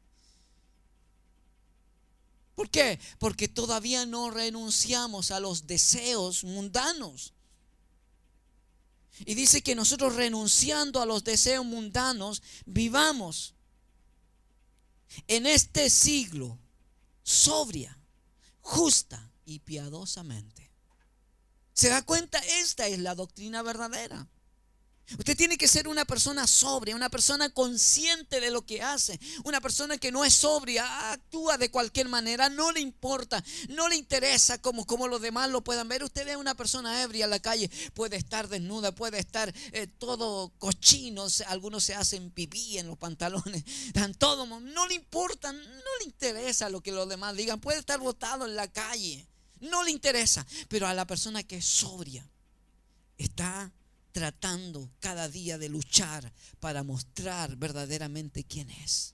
¿Por qué? Porque todavía no renunciamos a los deseos mundanos. Y dice que nosotros, renunciando a los deseos mundanos, vivamos en este siglo sobria, justa y piadosamente. ¿Se da cuenta? Esta es la doctrina verdadera. Usted tiene que ser una persona sobria, una persona consciente de lo que hace. Una persona que no es sobria, actúa de cualquier manera, no le importa, no le interesa como los demás lo puedan ver. Usted ve a una persona ebria en la calle, puede estar desnuda, puede estar todo cochino, algunos se hacen pipí en los pantalones, dan todo, no le importa, no le interesa lo que los demás digan, puede estar botado en la calle, no le interesa. Pero a la persona que es sobria, está tratando cada día de luchar para mostrar verdaderamente quién es.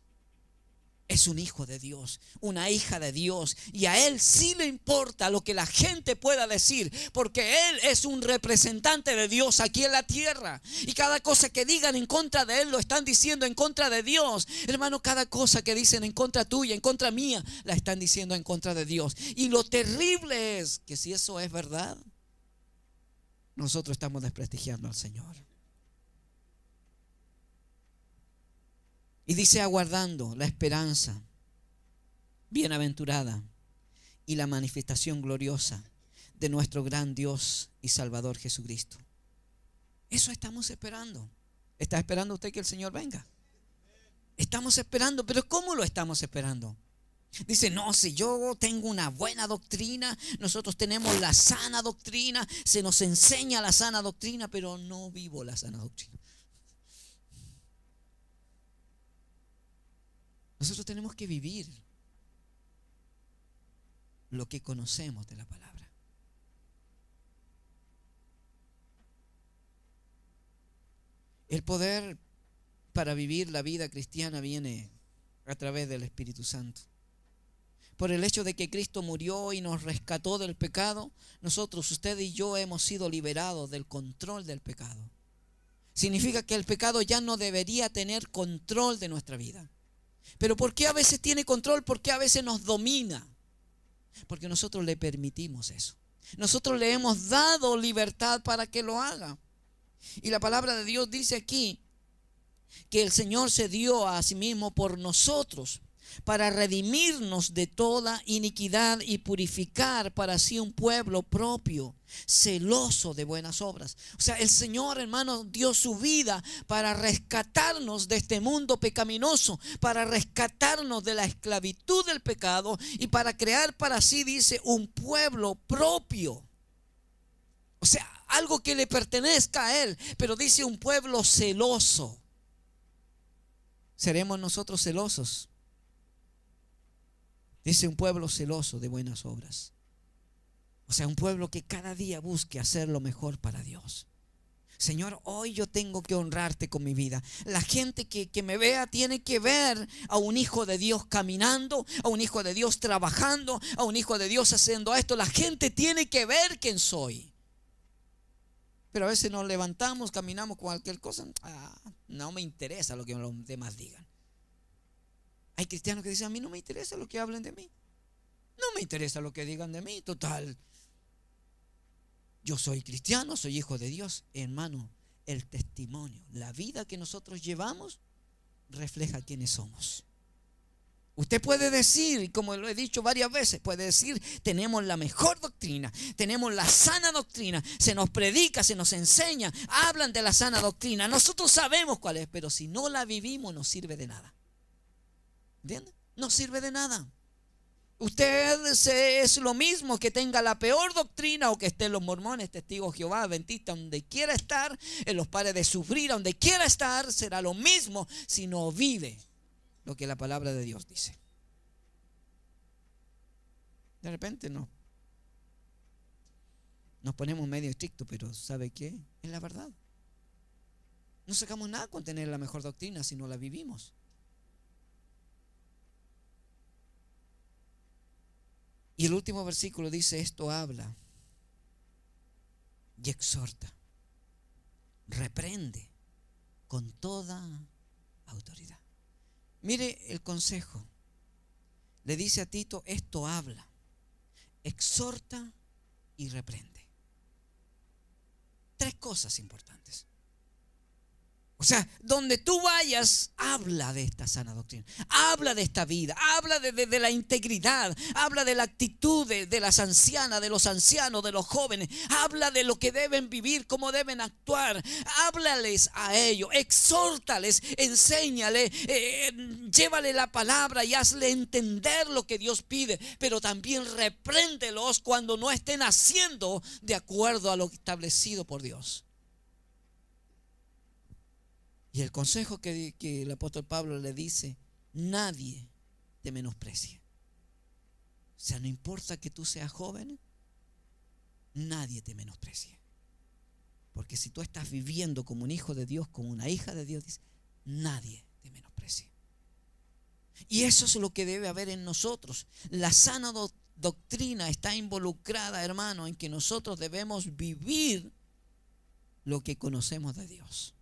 Es un hijo de Dios, una hija de Dios, y a él sí le importa lo que la gente pueda decir, porque él es un representante de Dios aquí en la tierra, y cada cosa que digan en contra de él lo están diciendo en contra de Dios. Hermano, cada cosa que dicen en contra tuya, en contra mía, la están diciendo en contra de Dios. Y lo terrible es que si eso es verdad, nosotros estamos desprestigiando al Señor. Y dice, aguardando la esperanza bienaventurada y la manifestación gloriosa de nuestro gran Dios y Salvador Jesucristo. Eso estamos esperando. ¿Está esperando usted que el Señor venga? Estamos esperando, pero ¿cómo lo estamos esperando? Dice, no, si yo tengo una buena doctrina, nosotros tenemos la sana doctrina, se nos enseña la sana doctrina, pero no vivo la sana doctrina. Nosotros tenemos que vivir lo que conocemos de la palabra. El poder para vivir la vida cristiana viene a través del Espíritu Santo. Por el hecho de que Cristo murió y nos rescató del pecado, nosotros, usted y yo, hemos sido liberados del control del pecado. Significa que el pecado ya no debería tener control de nuestra vida. Pero ¿por qué a veces tiene control? ¿Por qué a veces nos domina? Porque nosotros le permitimos eso. Nosotros le hemos dado libertad para que lo haga. Y la palabra de Dios dice aquí que el Señor se dio a sí mismo por nosotros, para redimirnos de toda iniquidad y purificar para sí un pueblo propio, celoso de buenas obras. O sea, el Señor, hermano, dio su vida para rescatarnos de este mundo pecaminoso, para rescatarnos de la esclavitud del pecado y para crear para sí, dice, un pueblo propio. O sea, algo que le pertenezca a Él, pero dice un pueblo celoso. ¿Seremos nosotros celosos? Dice un pueblo celoso de buenas obras. O sea, un pueblo que cada día busque hacer lo mejor para Dios. Señor, hoy yo tengo que honrarte con mi vida. La gente que me vea tiene que ver a un hijo de Dios caminando, a un hijo de Dios trabajando, a un hijo de Dios haciendo esto. La gente tiene que ver quién soy. Pero a veces nos levantamos, caminamos con cualquier cosa. No me interesa lo que los demás digan. Hay cristianos que dicen, a mí no me interesa lo que hablen de mí. No me interesa lo que digan de mí. Total, yo soy cristiano, soy hijo de Dios. Hermano, el testimonio, la vida que nosotros llevamos refleja quiénes somos. Usted puede decir, como lo he dicho varias veces, puede decir, tenemos la mejor doctrina, tenemos la sana doctrina, se nos predica, se nos enseña, hablan de la sana doctrina, nosotros sabemos cuál es, pero si no la vivimos no sirve de nada. ¿Entiende? No sirve de nada. Usted es lo mismo que tenga la peor doctrina o que esté en los mormones, testigos de Jehová, adventistas, donde quiera estar, en los pares de sufrir, donde quiera estar, será lo mismo si no vive lo que la palabra de Dios dice. De repente nos ponemos medio estrictos, pero ¿sabe qué? Es la verdad. No sacamos nada con tener la mejor doctrina si no la vivimos. Y el último versículo dice, esto habla y exhorta, reprende con toda autoridad. Mire el consejo. Le dice a Tito, esto habla, exhorta y reprende. Tres cosas importantes. O sea, donde tú vayas, habla de esta sana doctrina, habla de esta vida, habla de la integridad, habla de la actitud de las ancianas, de los ancianos, de los jóvenes, habla de lo que deben vivir, cómo deben actuar, háblales a ellos, exhórtales, enséñale, llévale la palabra y hazle entender lo que Dios pide, pero también repréndelos cuando no estén haciendo de acuerdo a lo establecido por Dios. Y el consejo que el apóstol Pablo le dice, nadie te menosprecie. O sea, no importa que tú seas joven, nadie te menosprecie. Porque si tú estás viviendo como un hijo de Dios, como una hija de Dios, dice, nadie te menosprecie. Y eso es lo que debe haber en nosotros. La sana doctrina está involucrada, hermano, en que nosotros debemos vivir lo que conocemos de Dios.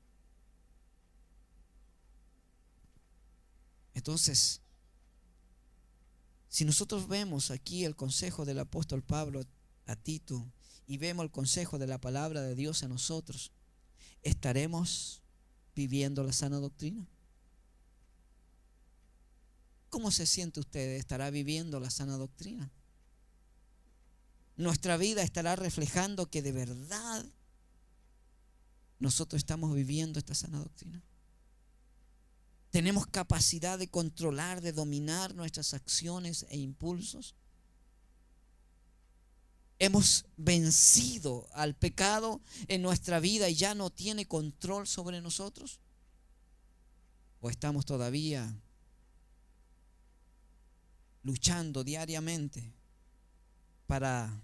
Entonces, si nosotros vemos aquí el consejo del apóstol Pablo a Tito y vemos el consejo de la palabra de Dios a nosotros, ¿estaremos viviendo la sana doctrina? ¿Cómo se siente usted? ¿Estará viviendo la sana doctrina? ¿Nuestra vida estará reflejando que de verdad nosotros estamos viviendo esta sana doctrina? ¿Tenemos capacidad de controlar, de dominar nuestras acciones e impulsos? ¿Hemos vencido al pecado en nuestra vida y ya no tiene control sobre nosotros? ¿O estamos todavía luchando diariamente para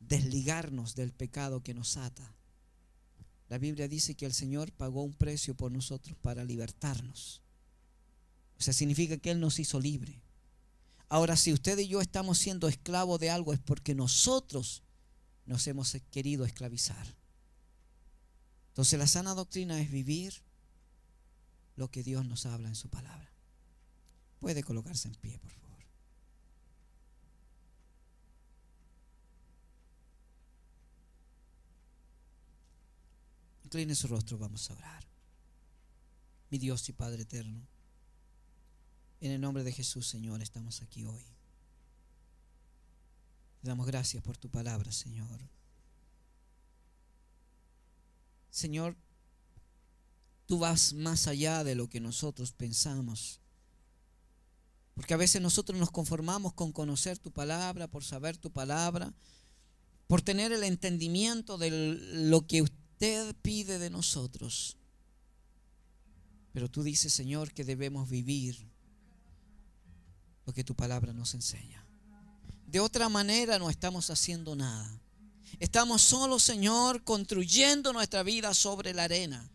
desligarnos del pecado que nos ata? La Biblia dice que el Señor pagó un precio por nosotros para libertarnos. O sea, significa que Él nos hizo libre. Ahora, si usted y yo estamos siendo esclavos de algo, es porque nosotros nos hemos querido esclavizar. Entonces, la sana doctrina es vivir lo que Dios nos habla en su palabra. Puede colocarse en pie, por favor. Incline su rostro, vamos a orar. Mi Dios y Padre eterno, en el nombre de Jesús, Señor, estamos aquí hoy. Te damos gracias por tu palabra, Señor. Señor, tú vas más allá de lo que nosotros pensamos. Porque a veces nosotros nos conformamos con conocer tu palabra, por saber tu palabra, por tener el entendimiento de lo que usted pide de nosotros. Pero tú dices, Señor, que debemos vivir lo que tu palabra nos enseña. De otra manera no estamos haciendo nada. Estamos solo, Señor, construyendo nuestra vida sobre la arena.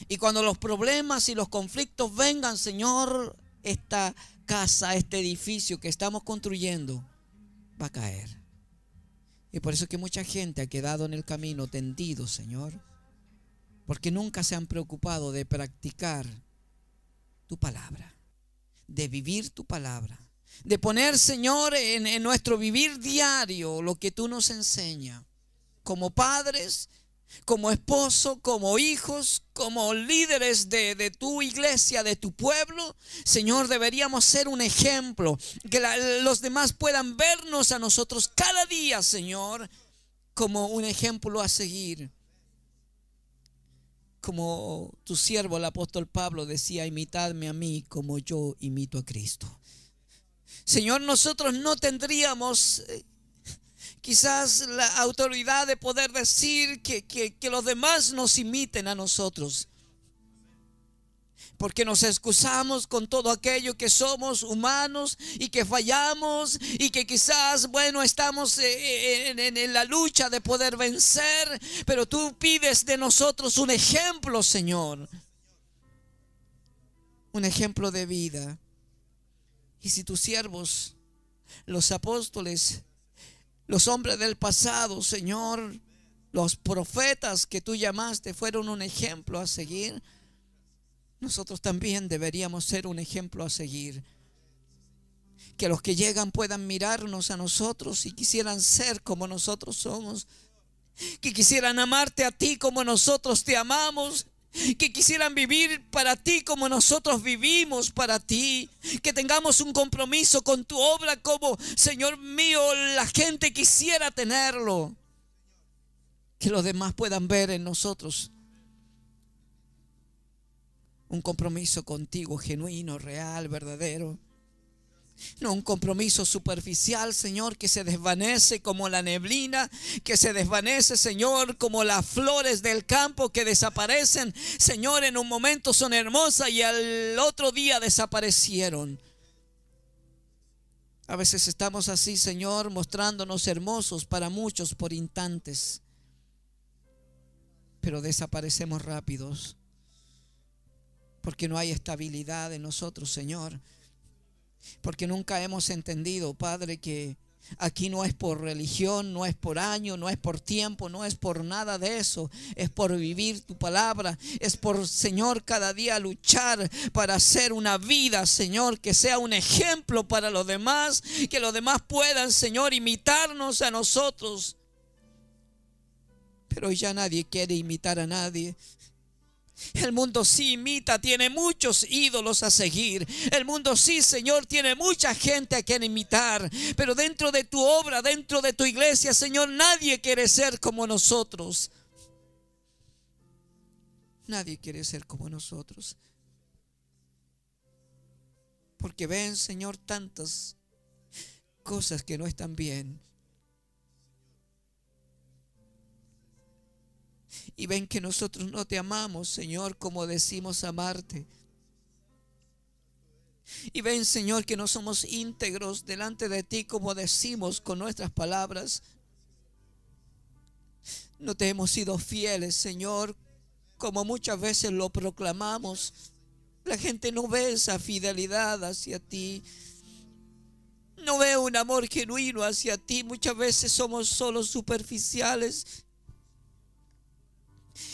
Y cuando los problemas y los conflictos vengan, Señor, esta casa, este edificio que estamos construyendo va a caer. Y por eso es que mucha gente ha quedado en el camino tendido, Señor, porque nunca se han preocupado de practicar tu palabra, de vivir tu palabra, de poner, Señor, en nuestro vivir diario lo que tú nos enseñas, como padres, como esposo, como hijos, como líderes de tu iglesia, de tu pueblo. Señor, deberíamos ser un ejemplo, que los demás puedan vernos a nosotros cada día, Señor, como un ejemplo a seguir. Como tu siervo el apóstol Pablo decía, imitadme a mí como yo imito a Cristo. Señor, nosotros no tendríamos quizás la autoridad de poder decir que los demás nos imiten a nosotros, porque nos excusamos con todo aquello que somos humanos y que fallamos y que quizás, bueno, estamos en la lucha de poder vencer, pero tú pides de nosotros un ejemplo, Señor, un ejemplo de vida. Y si tus siervos, los apóstoles, los hombres del pasado, Señor, los profetas que tú llamaste fueron un ejemplo a seguir, nosotros también deberíamos ser un ejemplo a seguir. Que los que llegan puedan mirarnos a nosotros y quisieran ser como nosotros somos. Que quisieran amarte a ti como nosotros te amamos. Que quisieran vivir para ti como nosotros vivimos para ti. Que tengamos un compromiso con tu obra como, Señor mío, la gente quisiera tenerlo. Que los demás puedan ver en nosotros un compromiso contigo genuino, real, verdadero. No un compromiso superficial, Señor, que se desvanece como la neblina, que se desvanece, Señor, como las flores del campo que desaparecen, Señor, en un momento son hermosas y al otro día desaparecieron. A veces estamos así, Señor, mostrándonos hermosos para muchos por instantes, pero desaparecemos rápidos, porque no hay estabilidad en nosotros, Señor. Porque nunca hemos entendido, Padre, que aquí no es por religión, no es por año, no es por tiempo, no es por nada de eso. Es por vivir tu palabra. Es por, Señor, cada día luchar para hacer una vida, Señor, que sea un ejemplo para los demás. Que los demás puedan, Señor, imitarnos a nosotros. Pero ya nadie quiere imitar a nadie. El mundo sí imita, tiene muchos ídolos a seguir. El mundo sí, Señor, tiene mucha gente a quien imitar. Pero dentro de tu obra, dentro de tu iglesia, Señor, nadie quiere ser como nosotros. Nadie quiere ser como nosotros. Porque ven, Señor, tantas cosas que no están bien. Y ven que nosotros no te amamos, Señor, como decimos amarte. Y ven, Señor, que no somos íntegros delante de ti como decimos con nuestras palabras. No te hemos sido fieles, Señor, como muchas veces lo proclamamos. La gente no ve esa fidelidad hacia ti. No ve un amor genuino hacia ti. Muchas veces somos solo superficiales.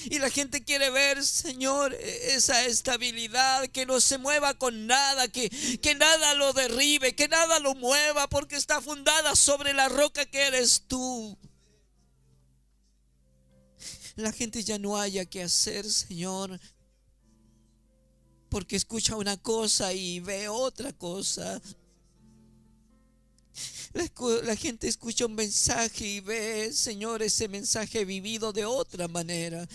Y la gente quiere ver, Señor, esa estabilidad, que no se mueva con nada, que nada lo derribe, que nada lo mueva, porque está fundada sobre la roca que eres tú. La gente ya no haya que hacer, Señor, porque escucha una cosa y ve otra cosa. La gente escucha un mensaje y ve, Señor, ese mensaje vivido de otra manera.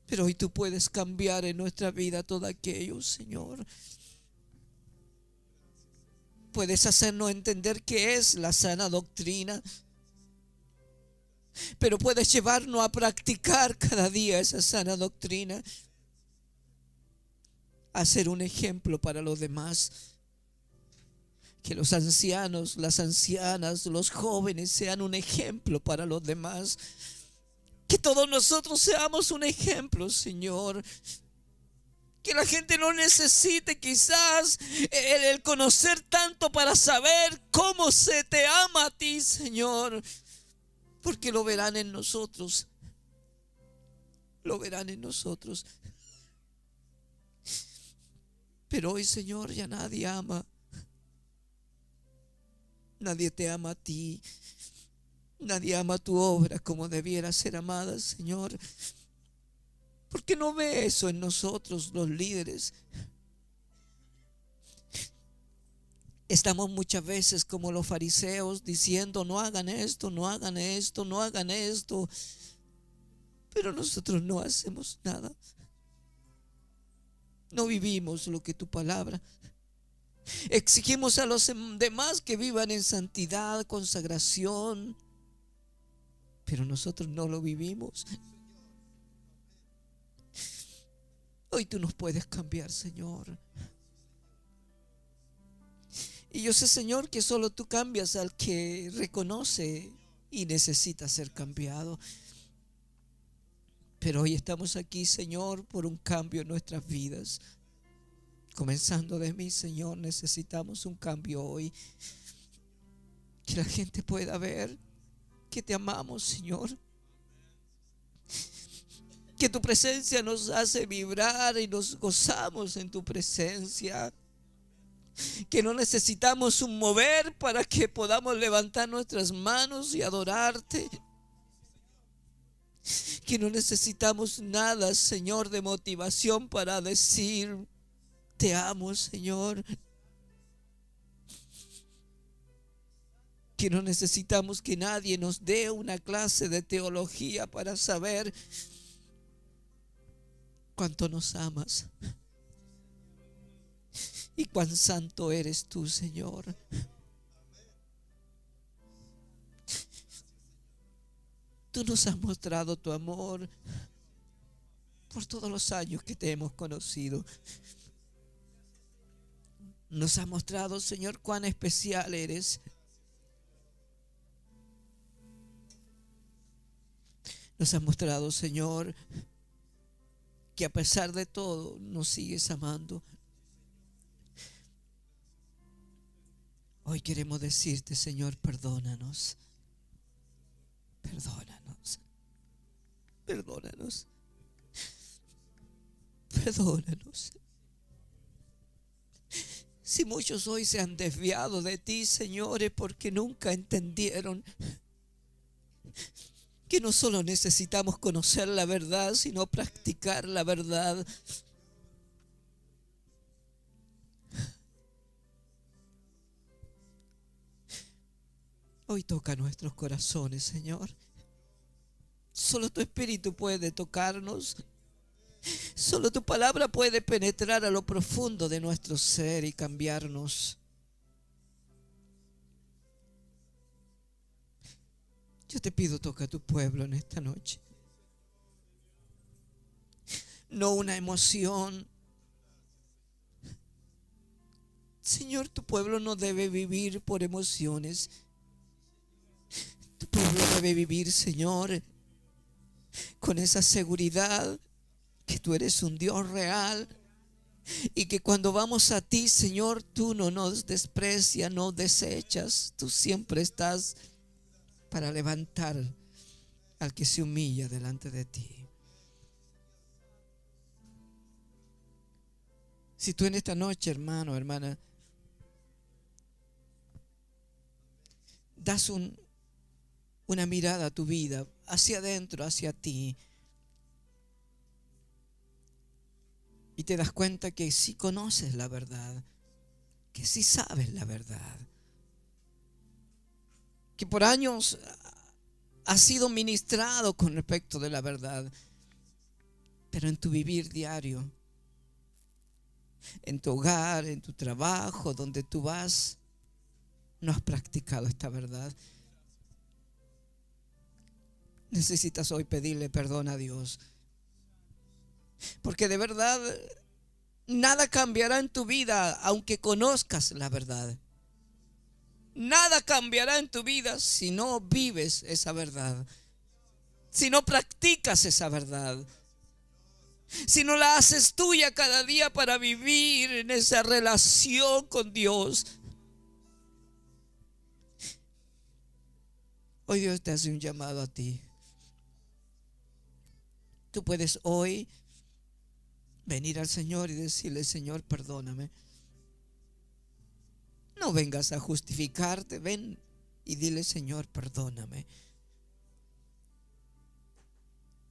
Pero hoy tú puedes cambiar en nuestra vida todo aquello, Señor. Puedes hacernos entender qué es la sana doctrina. Pero puedes llevarnos a practicar cada día esa sana doctrina. A ser un ejemplo para los demás. Que los ancianos, las ancianas, los jóvenes sean un ejemplo para los demás. Que todos nosotros seamos un ejemplo, Señor. Que la gente no necesite quizás el conocer tanto para saber cómo se te ama a ti, Señor. Porque lo verán en nosotros. Lo verán en nosotros. Pero hoy, Señor, ya nadie ama. Nadie te ama a ti. Nadie ama tu obra como debiera ser amada, Señor. ¿Por qué no ve eso en nosotros, los líderes? Estamos muchas veces como los fariseos diciendo: no hagan esto, no hagan esto, no hagan esto. Pero nosotros no hacemos nada. No vivimos lo que tu palabra. Exigimos a los demás que vivan en santidad, consagración, pero nosotros no lo vivimos. Hoy tú nos puedes cambiar, Señor. Y yo sé, Señor, que solo tú cambias al que reconoce y necesita ser cambiado. Pero hoy estamos aquí, Señor, por un cambio en nuestras vidas. Comenzando de mí, Señor, necesitamos un cambio hoy. Que la gente pueda ver que te amamos, Señor. Que tu presencia nos hace vibrar y nos gozamos en tu presencia. Que no necesitamos un mover para que podamos levantar nuestras manos y adorarte. Que no necesitamos nada, Señor, de motivación para decir: te amo, Señor. Que no necesitamos que nadie nos dé una clase de teología para saber cuánto nos amas y cuán santo eres tú, Señor. Tú nos has mostrado tu amor por todos los años que te hemos conocido. Nos has mostrado, Señor, cuán especial eres. Nos has mostrado, Señor, que a pesar de todo nos sigues amando. Hoy queremos decirte, Señor, perdónanos. Perdónanos. Perdónanos. Perdónanos. Si muchos hoy se han desviado de ti, Señor, es porque nunca entendieron que no solo necesitamos conocer la verdad, sino practicar la verdad. Hoy toca nuestros corazones, Señor. Solo tu Espíritu puede tocarnos. Solo tu palabra puede penetrar a lo profundo de nuestro ser y cambiarnos. Yo te pido, toca a tu pueblo en esta noche. No una emoción. Señor, tu pueblo no debe vivir por emociones. Tu pueblo debe vivir, Señor, con esa seguridad que tú eres un Dios real y que cuando vamos a ti, Señor, tú no nos desprecias, no desechas. Tú siempre estás para levantar al que se humilla delante de ti. Si tú en esta noche, hermano, hermana, das una mirada a tu vida, hacia adentro, hacia ti, y te das cuenta que sí conoces la verdad, que sí sabes la verdad, que por años has sido ministrado con respecto de la verdad, pero en tu vivir diario, en tu hogar, en tu trabajo, donde tú vas, no has practicado esta verdad. Necesitas hoy pedirle perdón a Dios, porque de verdad nada cambiará en tu vida aunque conozcas la verdad. Nada cambiará en tu vida si no vives esa verdad, si no practicas esa verdad, si no la haces tuya cada día para vivir en esa relación con Dios. Hoy Dios te hace un llamado a ti. Tú puedes hoy venir al Señor y decirle: Señor, perdóname. No vengas a justificarte, ven y dile: Señor, perdóname.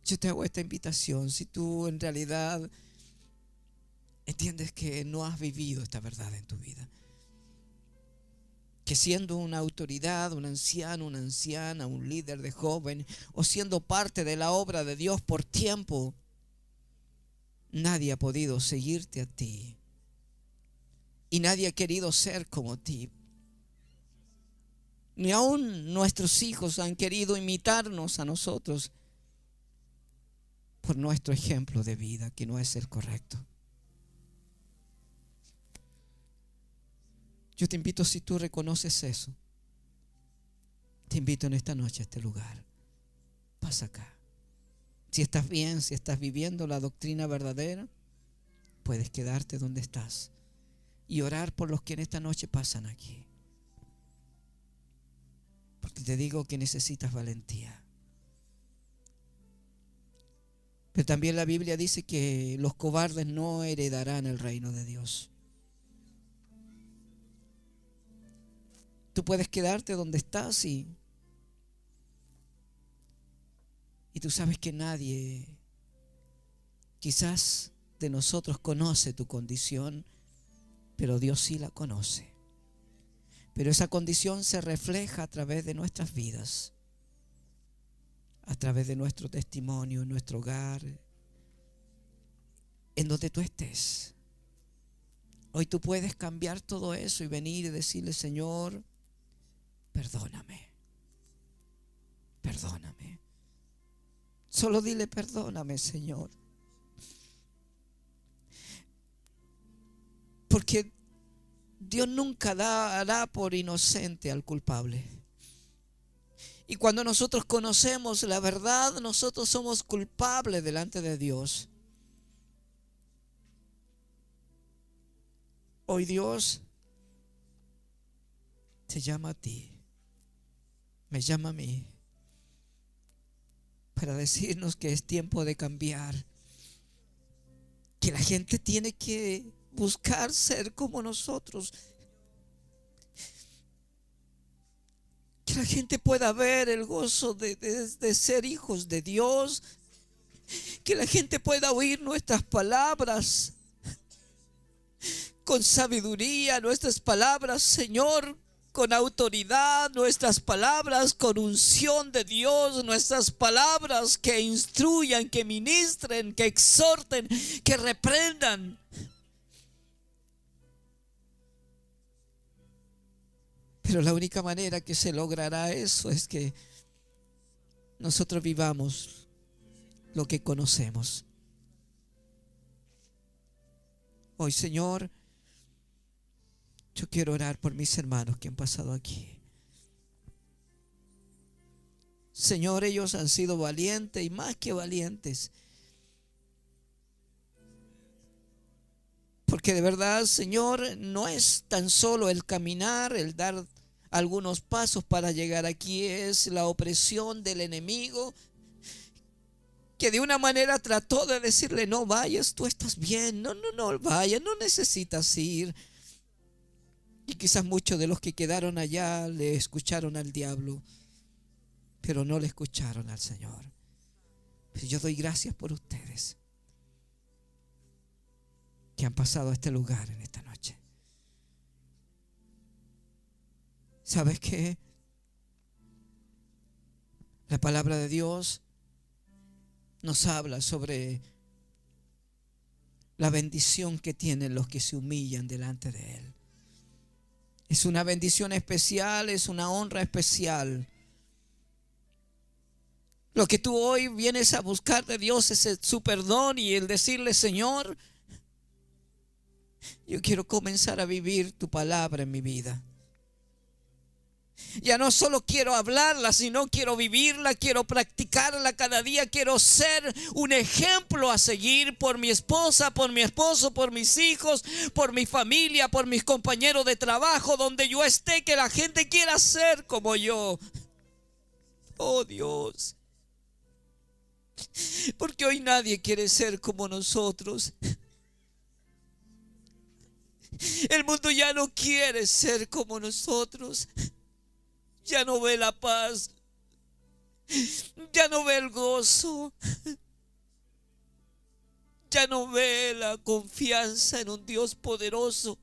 Yo te hago esta invitación. Si tú en realidad entiendes que no has vivido esta verdad en tu vida, que siendo una autoridad, un anciano, una anciana, un líder de joven, o siendo parte de la obra de Dios por tiempo, nadie ha podido seguirte a ti y nadie ha querido ser como ti. Ni aún nuestros hijos han querido imitarnos a nosotros por nuestro ejemplo de vida, que no es el correcto. Yo te invito, si tú reconoces eso, te invito en esta noche a este lugar. Pasa acá. Si estás bien, si estás viviendo la doctrina verdadera, puedes quedarte donde estás y orar por los que en esta noche pasan aquí. Porque te digo que necesitas valentía. Pero también la Biblia dice que los cobardes no heredarán el reino de Dios. Tú puedes quedarte donde estás y tú sabes que nadie, quizás de nosotros, conoce tu condición, pero Dios sí la conoce. Pero esa condición se refleja a través de nuestras vidas, a través de nuestro testimonio, en nuestro hogar, en donde tú estés. Hoy tú puedes cambiar todo eso y venir y decirle: Señor, perdóname, perdóname. Solo dile: perdóname, Señor. Porque Dios nunca dará por inocente al culpable. Y cuando nosotros conocemos la verdad, nosotros somos culpables delante de Dios. Hoy Dios te llama a ti, me llama a mí, para decirnos que es tiempo de cambiar, que la gente tiene que buscar ser como nosotros, que la gente pueda ver el gozo de ser hijos de Dios, que la gente pueda oír nuestras palabras con sabiduría, nuestras palabras, Señor, con autoridad, nuestras palabras con unción de Dios, nuestras palabras que instruyan, que ministren, que exhorten, que reprendan. Pero la única manera que se logrará eso es que nosotros vivamos lo que conocemos. Hoy, Señor, yo quiero orar por mis hermanos que han pasado aquí. Señor, ellos han sido valientes y más que valientes. Porque de verdad, Señor, no es tan solo el caminar, el dar algunos pasos para llegar aquí, es la opresión del enemigo que de una manera trató de decirle: no vayas, tú estás bien, no vayas, no necesitas ir. Y quizás muchos de los que quedaron allá le escucharon al diablo, pero no le escucharon al Señor. Pero yo doy gracias por ustedes que han pasado a este lugar en esta noche. ¿Sabes qué? La palabra de Dios nos habla sobre la bendición que tienen los que se humillan delante de Él. Es una bendición especial, es una honra especial. Lo que tú hoy vienes a buscar de Dios es su perdón y el decirle: Señor, yo quiero comenzar a vivir tu palabra en mi vida. Ya no solo quiero hablarla, sino quiero vivirla, quiero practicarla cada día. Quiero ser un ejemplo a seguir por mi esposa, por mi esposo, por mis hijos, por mi familia, por mis compañeros de trabajo, donde yo esté, que la gente quiera ser como yo. Oh Dios, porque hoy nadie quiere ser como nosotros. El mundo ya no quiere ser como nosotros. Ya no ve la paz, ya no ve el gozo, ya no ve la confianza en un Dios poderoso,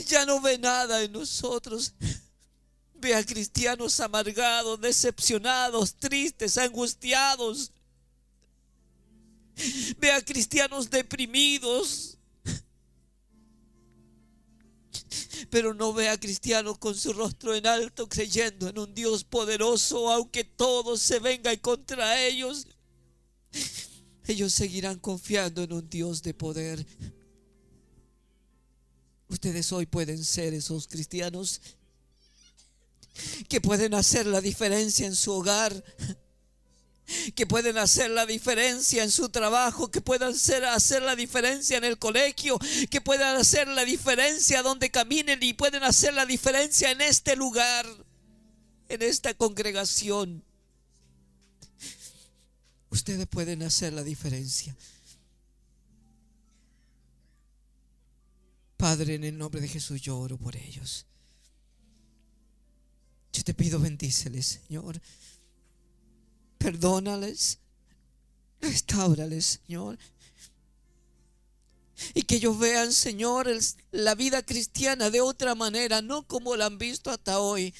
ya no ve nada en nosotros. Ve a cristianos amargados, decepcionados, tristes, angustiados. Ve a cristianos deprimidos. Pero no ve a cristianos con su rostro en alto, creyendo en un Dios poderoso. Aunque todo se venga en contra ellos, ellos seguirán confiando en un Dios de poder. Ustedes hoy pueden ser esos cristianos que pueden hacer la diferencia en su hogar, que pueden hacer la diferencia en su trabajo, que puedan hacer la diferencia en el colegio, que puedan hacer la diferencia donde caminen y pueden hacer la diferencia en este lugar, en esta congregación. Ustedes pueden hacer la diferencia. Padre, en el nombre de Jesús yo oro por ellos. Yo te pido, bendíceles, Señor. Perdónales, restáurales, Señor. Y que ellos vean, Señor, la vida cristiana de otra manera, no como la han visto hasta hoy.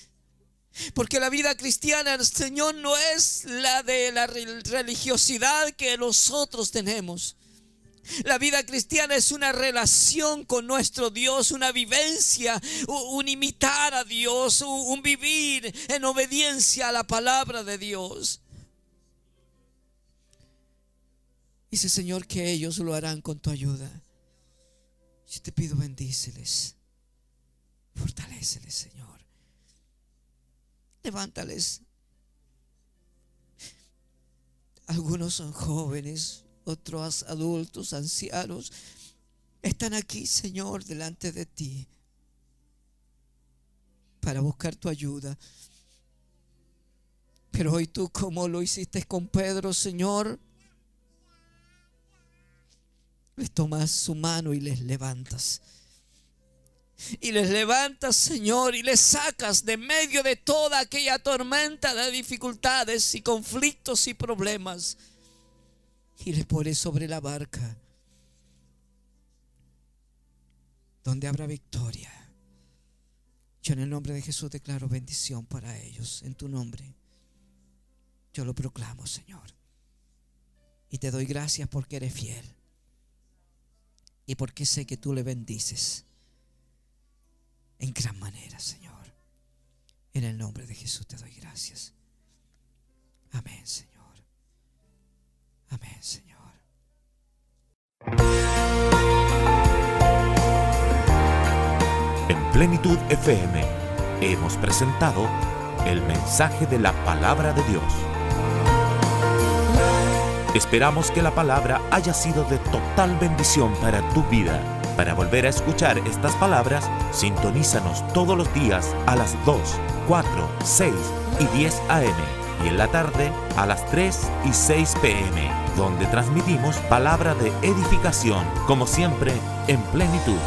Porque la vida cristiana, Señor, no es la de la religiosidad que nosotros tenemos. La vida cristiana es una relación con nuestro Dios, una vivencia, un imitar a Dios, un vivir en obediencia a la palabra de Dios. Dice, Señor, que ellos lo harán con tu ayuda. Yo te pido, bendíceles, fortaléceles, Señor. Levántales. Algunos son jóvenes, otros adultos, ancianos. Están aquí, Señor, delante de ti para buscar tu ayuda. Pero hoy tú, como lo hiciste con Pedro, Señor, les tomas su mano y les levantas. Y les levantas, Señor, y les sacas de medio de toda aquella tormenta de dificultades y conflictos y problemas. Y les pones sobre la barca donde habrá victoria. Yo en el nombre de Jesús declaro bendición para ellos. En tu nombre yo lo proclamo, Señor. Y te doy gracias porque eres fiel. Y porque sé que tú le bendices en gran manera, Señor. En el nombre de Jesús te doy gracias. Amén, Señor. Amén, Señor. En Plenitud FM hemos presentado el mensaje de la palabra de Dios. Esperamos que la palabra haya sido de total bendición para tu vida. Para volver a escuchar estas palabras, sintonízanos todos los días a las 2, 4, 6 y 10 a.m. y en la tarde a las 3 y 6 p.m., donde transmitimos palabra de edificación, como siempre, en Plenitud.